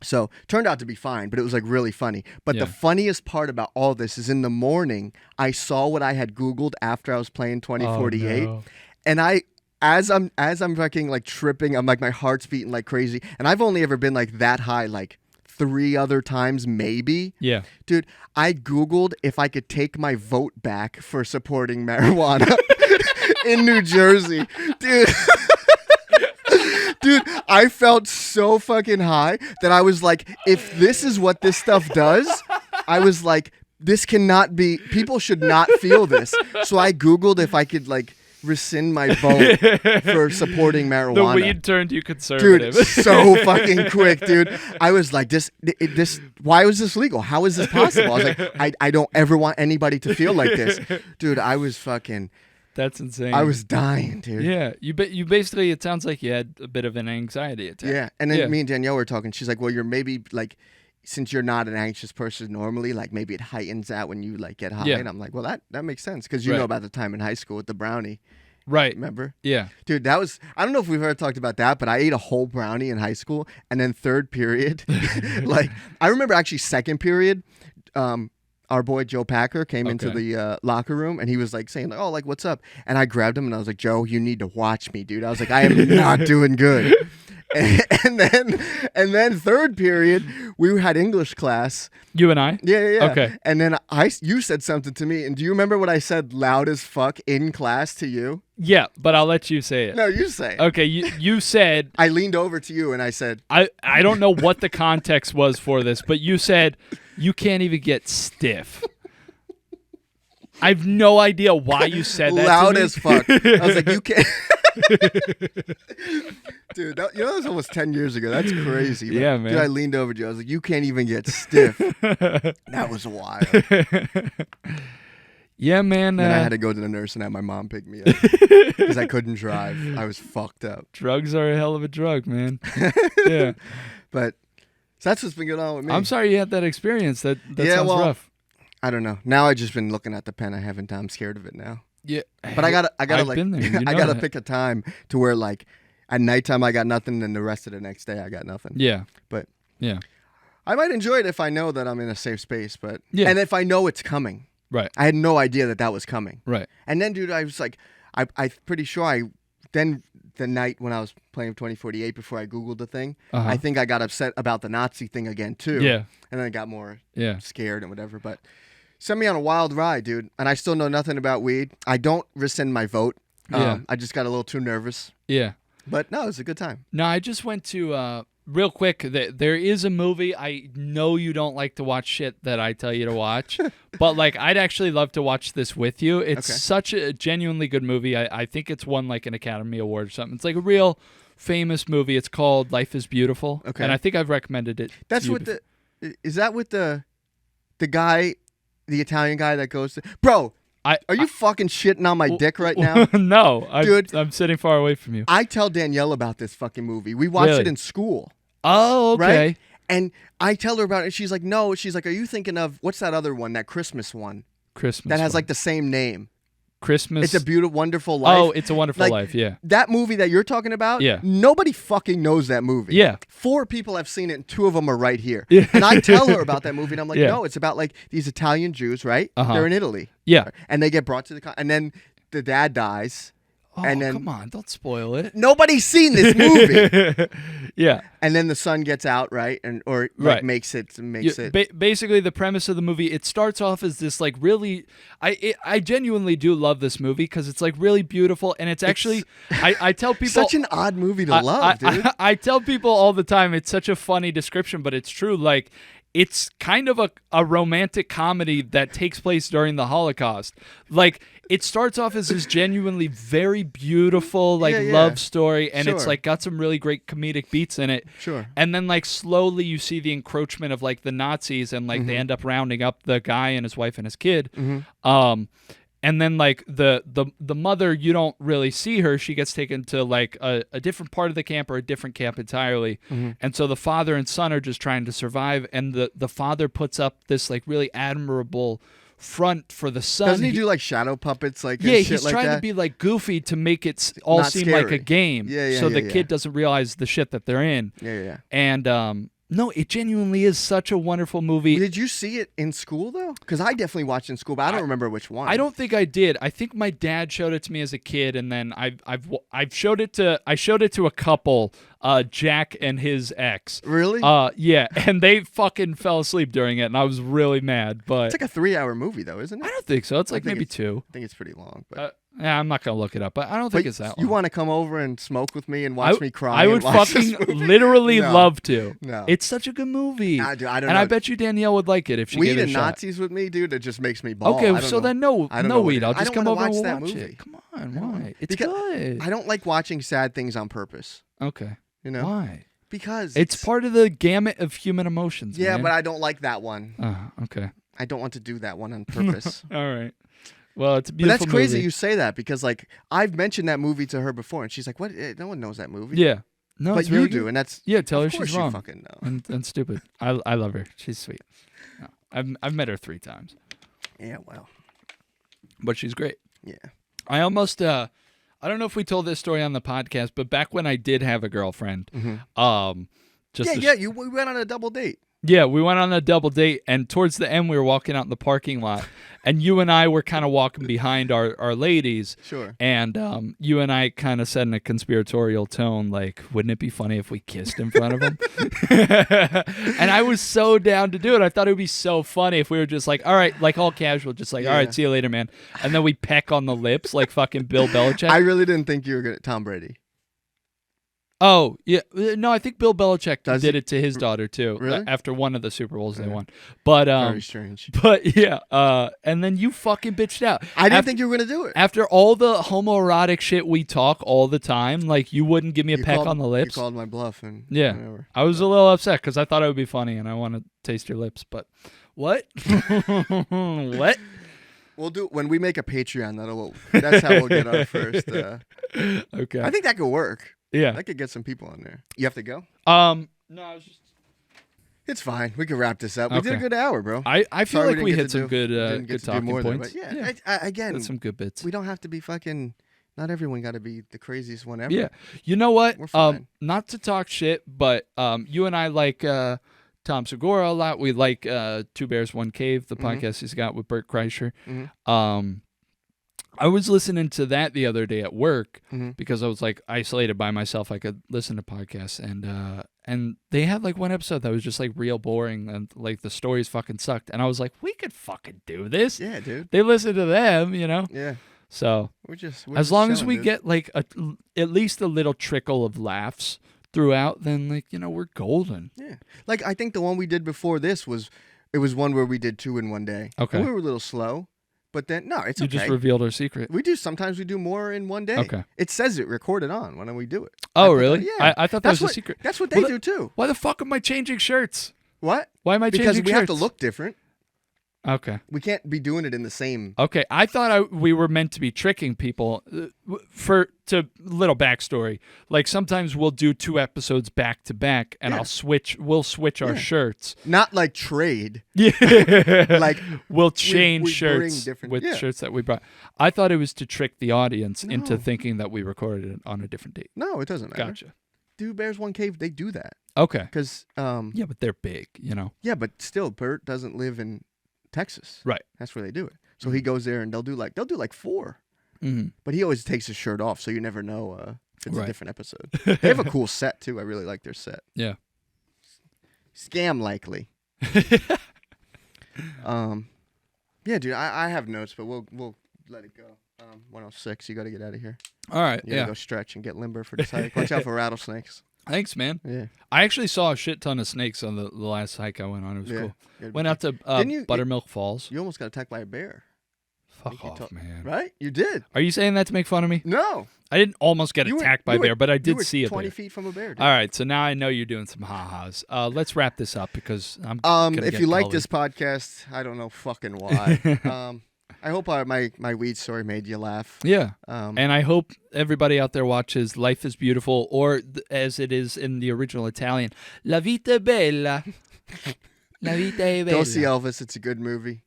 [SPEAKER 3] So turned out to be fine, but it was like really funny. But the funniest part about all this is in the morning, I saw what I had Googled after I was playing 2048. Oh, no. And as I'm fucking like tripping, I'm like, my heart's beating like crazy. And I've only ever been like that high like 3 other times, maybe. Yeah. Dude, I Googled if I could take my vote back for supporting marijuana in New Jersey. Dude. Dude, I felt so fucking high that I was like, if this is what this stuff does, I was like, this cannot be, people should not feel this. So I Googled if I could like rescind my vote for supporting marijuana.
[SPEAKER 2] The weed turned you conservative.
[SPEAKER 3] Dude, so fucking quick, dude. I was like, this, why was this legal? How is this possible? I was like, I don't ever want anybody to feel like this. Dude, I was fucking...
[SPEAKER 2] That's insane.
[SPEAKER 3] I was dying, dude.
[SPEAKER 2] Yeah, you basically, it sounds like you had a bit of an anxiety attack.
[SPEAKER 3] Yeah, and then me and Danielle were talking. She's like, well, you're maybe like, since you're not an anxious person normally, like maybe it heightens that when you like get high. Yeah. And I'm like, well, that makes sense because you know about the time in high school with the brownie. Right. Remember? Yeah. Dude, that was, I don't know if we've ever talked about that, but I ate a whole brownie in high school, and then third period, like, I remember actually second period, our boy Joe Packer came into the locker room, and he was like saying like, oh, like, what's up? And I grabbed him and I was like, Joe, you need to watch me, dude. I was like, I am not doing good. And then third period, we had English class.
[SPEAKER 2] You and I?
[SPEAKER 3] Yeah. Okay. And then you said something to me, and do you remember what I said loud as fuck in class to you?
[SPEAKER 2] Yeah, but I'll let you say it.
[SPEAKER 3] No, you say it.
[SPEAKER 2] Okay, you said...
[SPEAKER 3] I leaned over to you and I said...
[SPEAKER 2] I don't know what the context was for this, but you said, you can't even get stiff. I have no idea why you said that
[SPEAKER 3] loud
[SPEAKER 2] to me.
[SPEAKER 3] As fuck. I was like, you can't... Dude, that was almost 10 years ago. That's crazy.
[SPEAKER 2] Yeah, man.
[SPEAKER 3] Dude, I leaned over Joe. I was like, you can't even get stiff. That was wild.
[SPEAKER 2] Yeah, man.
[SPEAKER 3] Then I had to go to the nurse and have my mom pick me up because I couldn't drive. I was fucked up.
[SPEAKER 2] Drugs are a hell of a drug, man. Yeah.
[SPEAKER 3] But so that's what's been going on with me.
[SPEAKER 2] I'm sorry you had that experience. That sounds rough.
[SPEAKER 3] I don't know. Now I just been looking at the pen. I haven't. I'm scared of it now.
[SPEAKER 2] Yeah.
[SPEAKER 3] But I gotta
[SPEAKER 2] I've
[SPEAKER 3] like
[SPEAKER 2] been there. You
[SPEAKER 3] I
[SPEAKER 2] know
[SPEAKER 3] gotta
[SPEAKER 2] that.
[SPEAKER 3] pick a time to where like at nighttime I got nothing, and the rest of the next day I got nothing.
[SPEAKER 2] Yeah.
[SPEAKER 3] But
[SPEAKER 2] yeah.
[SPEAKER 3] I might enjoy it if I know that I'm in a safe space. But
[SPEAKER 2] yeah.
[SPEAKER 3] And if I know it's coming.
[SPEAKER 2] Right.
[SPEAKER 3] I had no idea that was coming.
[SPEAKER 2] Right.
[SPEAKER 3] And then, dude, I was like, I'm pretty sure then the night when I was playing 2048 before I Googled the thing, I think I got upset about the Nazi thing again, too.
[SPEAKER 2] Yeah.
[SPEAKER 3] And then I got more
[SPEAKER 2] scared
[SPEAKER 3] and whatever. But send me on a wild ride, dude. And I still know nothing about weed. I don't rescind my vote. I just got a little too nervous.
[SPEAKER 2] Yeah.
[SPEAKER 3] But no, it was a good time.
[SPEAKER 2] No, I just went to... real quick, there is a movie. I know you don't like to watch shit that I tell you to watch, but like I'd actually love to watch this with you. It's such a genuinely good movie. I think it's won like an Academy Award or something. It's like a real famous movie. It's called Life is Beautiful. Okay. And I think I've recommended it.
[SPEAKER 3] That's what is that with the guy, the Italian guy that goes to... Bro, are you fucking shitting on my dick right now?
[SPEAKER 2] No,
[SPEAKER 3] dude.
[SPEAKER 2] I'm sitting far away from you.
[SPEAKER 3] I tell Danielle about this fucking movie. We watched it in school.
[SPEAKER 2] Oh, okay.
[SPEAKER 3] Right? And I tell her about it, and she's like, no. She's like, are you thinking of, what's that other one, that Christmas one? That has like the same name.
[SPEAKER 2] Christmas.
[SPEAKER 3] It's a Beautiful, Wonderful Life.
[SPEAKER 2] Oh, It's a Wonderful Life, yeah.
[SPEAKER 3] That movie that you're talking about, nobody fucking knows that movie.
[SPEAKER 2] Yeah.
[SPEAKER 3] 4 people have seen it, and 2 of them are right here. Yeah. And I tell her about that movie, and I'm like, no, it's about like these Italian Jews, right? They're in Italy.
[SPEAKER 2] Yeah.
[SPEAKER 3] And they get brought to the... And then the dad dies.
[SPEAKER 2] Oh,
[SPEAKER 3] and then,
[SPEAKER 2] come on, don't spoil it.
[SPEAKER 3] Nobody's seen this movie.
[SPEAKER 2] Yeah. And
[SPEAKER 3] then the son gets out, right? Or makes it.
[SPEAKER 2] Basically, the premise of the movie, it starts off as this like really... I genuinely do love this movie because it's like really beautiful, and it's actually... I tell people...
[SPEAKER 3] Such an odd movie to love, dude.
[SPEAKER 2] I tell people all the time, it's such a funny description, but it's true. Like... It's kind of a romantic comedy that takes place during the Holocaust. Like, it starts off as this genuinely very beautiful, love story, and it's, like, got some really great comedic beats in it.
[SPEAKER 3] Sure.
[SPEAKER 2] And then, like, slowly you see the encroachment of, like, the Nazis, and, like, they end up rounding up the guy and his wife and his kid. And then, like, the mother, you don't really see her. She gets taken to, like, a different part of the camp or a different camp entirely. And so the father and son are just trying to survive. And the father puts up this, like, really admirable front for the son.
[SPEAKER 3] Doesn't he do, like, shadow puppets? Like,
[SPEAKER 2] yeah,
[SPEAKER 3] and shit
[SPEAKER 2] he's
[SPEAKER 3] like
[SPEAKER 2] trying
[SPEAKER 3] that?
[SPEAKER 2] to be, like, goofy to make it all
[SPEAKER 3] Not
[SPEAKER 2] seem
[SPEAKER 3] scary.
[SPEAKER 2] like a game. So the kid doesn't realize the shit that they're in.
[SPEAKER 3] Yeah.
[SPEAKER 2] And, no, it genuinely is such a wonderful movie.
[SPEAKER 3] Did you see it in school though? Because I definitely watched it in school, but I don't remember which one.
[SPEAKER 2] I don't think I did. I think my dad showed it to me as a kid, and then I showed it to a couple, Jack and his ex.
[SPEAKER 3] Really?
[SPEAKER 2] Yeah, and they fucking fell asleep during it, and I was really mad. But
[SPEAKER 3] it's like a 3-hour movie though, isn't it?
[SPEAKER 2] I don't think so. It's like maybe 2.
[SPEAKER 3] I think it's pretty long. But
[SPEAKER 2] yeah, I'm not gonna look it up, but I don't think it's that long.
[SPEAKER 3] You want to come over and smoke with me and watch me cry?
[SPEAKER 2] I would fucking literally love to.
[SPEAKER 3] No,
[SPEAKER 2] it's such a good movie.
[SPEAKER 3] Nah, dude, I don't
[SPEAKER 2] and
[SPEAKER 3] know.
[SPEAKER 2] I bet you Danielle would like it if she gave it a shot.
[SPEAKER 3] Weed and Nazis with me, dude. It just makes me bawl.
[SPEAKER 2] Okay, so then no weed. I'll just come over and
[SPEAKER 3] watch
[SPEAKER 2] watch it. Come on, why? It's good.
[SPEAKER 3] I don't like watching sad things on purpose.
[SPEAKER 2] Okay.
[SPEAKER 3] You know
[SPEAKER 2] why?
[SPEAKER 3] Because
[SPEAKER 2] it's part of the gamut of human emotions.
[SPEAKER 3] Yeah,
[SPEAKER 2] man.
[SPEAKER 3] but I don't like that one.
[SPEAKER 2] Okay.
[SPEAKER 3] I don't want to do that one on purpose.
[SPEAKER 2] All right. Well, it's a beautiful
[SPEAKER 3] But that's crazy
[SPEAKER 2] movie.
[SPEAKER 3] you say that because, like, I've mentioned that movie to her before, and she's like, "What? No one knows that movie."
[SPEAKER 2] Yeah. No,
[SPEAKER 3] but
[SPEAKER 2] it's
[SPEAKER 3] you
[SPEAKER 2] really
[SPEAKER 3] do,
[SPEAKER 2] good.
[SPEAKER 3] and that's
[SPEAKER 2] tell her she's wrong.
[SPEAKER 3] You fucking know.
[SPEAKER 2] And stupid. I love her. She's sweet. No, I've met her 3 times.
[SPEAKER 3] Yeah, well.
[SPEAKER 2] But she's great.
[SPEAKER 3] Yeah.
[SPEAKER 2] I almost I don't know if we told this story on the podcast, but back when I did have a girlfriend,
[SPEAKER 3] we went on a double date.
[SPEAKER 2] Yeah, we went on a double date, and towards the end, we were walking out in the parking lot, and you and I were kind of walking behind our ladies.
[SPEAKER 3] Sure.
[SPEAKER 2] And you and I kind of said in a conspiratorial tone, like, wouldn't it be funny if we kissed in front of them? And I was so down to do it. I thought it would be so funny if we were just like, all right, like all casual, just like, all right, see you later, man. And then we peck on the lips like fucking Bill Belichick.
[SPEAKER 3] I really didn't think you were good at Tom Brady.
[SPEAKER 2] Oh, yeah. No, I think Bill Belichick did it to his daughter, too.
[SPEAKER 3] Really?
[SPEAKER 2] After one of the Super Bowls they won. But,
[SPEAKER 3] very strange.
[SPEAKER 2] But, yeah. And then you fucking bitched out.
[SPEAKER 3] I didn't think you were going to do it.
[SPEAKER 2] After all the homoerotic shit we talk all the time, like, you wouldn't give me a peck on the lips.
[SPEAKER 3] You called my bluff. And
[SPEAKER 2] yeah.
[SPEAKER 3] whatever.
[SPEAKER 2] I was a little upset because I thought it would be funny and I want to taste your lips. But what? What?
[SPEAKER 3] We'll do when we make a Patreon. That's how we'll get our first.
[SPEAKER 2] Okay.
[SPEAKER 3] I think that could work.
[SPEAKER 2] Yeah.
[SPEAKER 3] I could get some people on there. You have to go?
[SPEAKER 2] No, I was just.
[SPEAKER 3] It's fine. We can wrap this up. We did a good hour, bro.
[SPEAKER 2] I feel
[SPEAKER 3] Sorry
[SPEAKER 2] like we hit some good talking points.
[SPEAKER 3] But yeah. Again,
[SPEAKER 2] that's some good bits.
[SPEAKER 3] We don't have to be fucking. Not everyone got to be the craziest one ever.
[SPEAKER 2] Yeah. You know what?
[SPEAKER 3] We're fine.
[SPEAKER 2] Not to talk shit, but you and I like Tom Segura a lot. We like Two Bears, One Cave, the podcast he's got with Bert Kreischer. I was listening to that the other day at work because I was like isolated by myself. I could listen to podcasts, and they had like one episode that was just like real boring, and like the stories fucking sucked. And I was like, we could fucking do this.
[SPEAKER 3] Yeah, dude.
[SPEAKER 2] They listen to them, you know.
[SPEAKER 3] Yeah.
[SPEAKER 2] So
[SPEAKER 3] we're just
[SPEAKER 2] long as
[SPEAKER 3] chilling,
[SPEAKER 2] we
[SPEAKER 3] dude.
[SPEAKER 2] get like at least a little trickle of laughs throughout, then like we're golden.
[SPEAKER 3] Yeah. Like I think the one we did before this was one where we did 2 in one day.
[SPEAKER 2] Okay.
[SPEAKER 3] And we were a little slow. But then, no, it's
[SPEAKER 2] you
[SPEAKER 3] okay.
[SPEAKER 2] just revealed our secret.
[SPEAKER 3] Sometimes we do more in one day.
[SPEAKER 2] Okay.
[SPEAKER 3] It says it recorded on when we do it.
[SPEAKER 2] Oh, really?
[SPEAKER 3] Yeah.
[SPEAKER 2] I thought that was a secret.
[SPEAKER 3] That's what they do too.
[SPEAKER 2] Why the fuck am I changing shirts?
[SPEAKER 3] What?
[SPEAKER 2] Why am I changing shirts?
[SPEAKER 3] Because we have to look different.
[SPEAKER 2] Okay.
[SPEAKER 3] We can't be doing it in the same.
[SPEAKER 2] Okay. I thought we were meant to be tricking people. To little backstory, like sometimes we'll do 2 episodes back to back, and we'll switch our shirts.
[SPEAKER 3] Not like trade.
[SPEAKER 2] Yeah.
[SPEAKER 3] Like
[SPEAKER 2] we'll change
[SPEAKER 3] we
[SPEAKER 2] shirts with shirts that we brought. I thought it was to trick the audience into thinking that we recorded it on a different date.
[SPEAKER 3] No, it doesn't matter.
[SPEAKER 2] Gotcha.
[SPEAKER 3] Two Bears, One Cave, they do that.
[SPEAKER 2] Okay.
[SPEAKER 3] Because
[SPEAKER 2] yeah, but they're big, you know.
[SPEAKER 3] Yeah, but still, Bert doesn't live in Texas.
[SPEAKER 2] Right.
[SPEAKER 3] That's where they do it. So he goes there and they'll do like 4. But he always takes his shirt off, so you never know if it's a different episode. They have a cool set too. I really like their set.
[SPEAKER 2] Yeah.
[SPEAKER 3] Scam likely. Yeah, dude. I have notes, but we'll let it go. 106. You got to get out of here.
[SPEAKER 2] All right.
[SPEAKER 3] You gotta go stretch and get limber for this hike. Watch out for rattlesnakes.
[SPEAKER 2] Thanks, man.
[SPEAKER 3] Yeah.
[SPEAKER 2] I actually saw a shit ton of snakes on the last hike I went on. It was cool. Went out to Buttermilk Falls.
[SPEAKER 3] You almost got attacked by a bear.
[SPEAKER 2] Fuck off, man.
[SPEAKER 3] Right? You did.
[SPEAKER 2] Are you saying that to make fun of me?
[SPEAKER 3] No.
[SPEAKER 2] I didn't almost get attacked by a bear, but I did see a bear.
[SPEAKER 3] 20 feet from a bear, dude.
[SPEAKER 2] All right, so now I know you're doing some ha-has. Let's wrap this up because I'm gonna
[SPEAKER 3] if
[SPEAKER 2] get
[SPEAKER 3] you like
[SPEAKER 2] gully.
[SPEAKER 3] this podcast, I don't know fucking why. I hope my weed story made you laugh.
[SPEAKER 2] Yeah. And I hope everybody out there watches Life is Beautiful, or as it is in the original Italian, La vita è bella. La vita è bella.
[SPEAKER 3] Go see Elvis. It's a good movie.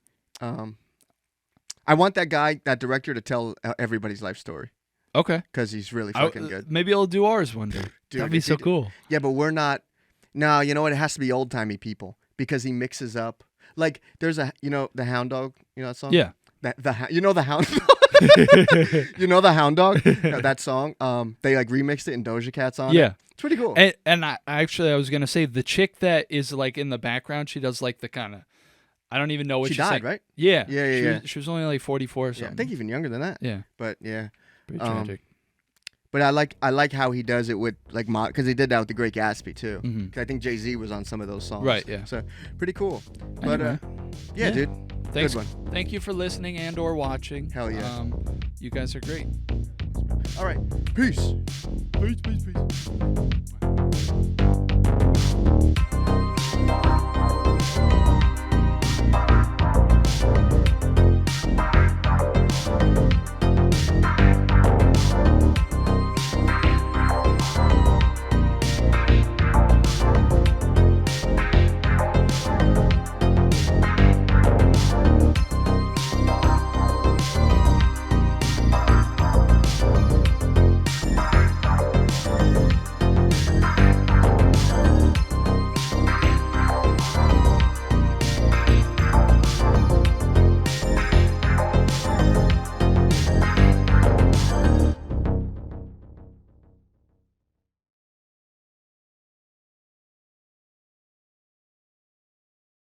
[SPEAKER 3] I want that director to tell everybody's life story.
[SPEAKER 2] Okay.
[SPEAKER 3] Because he's really fucking good.
[SPEAKER 2] Maybe I'll do ours one day.
[SPEAKER 3] Dude,
[SPEAKER 2] that'd be so cool.
[SPEAKER 3] Yeah, but we're not. No, you know what? It has to be old-timey people because he mixes up. Like, there's the Hound Dog, you know that song?
[SPEAKER 2] Yeah.
[SPEAKER 3] You know the Hound Dog? You know the Hound Dog? No, that song? They like remixed it and Doja Cat's on it.
[SPEAKER 2] Yeah.
[SPEAKER 3] It's pretty cool.
[SPEAKER 2] And I was going to say, the chick that is like in the background, she does like the kind of, I don't even know what
[SPEAKER 3] she
[SPEAKER 2] she's
[SPEAKER 3] died,
[SPEAKER 2] saying.
[SPEAKER 3] Right?
[SPEAKER 2] Yeah.
[SPEAKER 3] Yeah.
[SPEAKER 2] She was only like 44 or something.
[SPEAKER 3] Yeah, I think even younger than that.
[SPEAKER 2] Yeah.
[SPEAKER 3] But yeah.
[SPEAKER 2] Pretty tragic.
[SPEAKER 3] But I like how he does it with like because he did that with The Great Gatsby too.
[SPEAKER 2] Mm-hmm.
[SPEAKER 3] 'Cause I think Jay-Z was on some of those songs.
[SPEAKER 2] Right. Yeah.
[SPEAKER 3] So pretty cool. But
[SPEAKER 2] Anyway.
[SPEAKER 3] yeah, dude.
[SPEAKER 2] Thanks.
[SPEAKER 3] Good one.
[SPEAKER 2] Thank you for listening and or watching.
[SPEAKER 3] Hell yeah.
[SPEAKER 2] You guys are great.
[SPEAKER 3] All right. Peace.
[SPEAKER 2] Peace.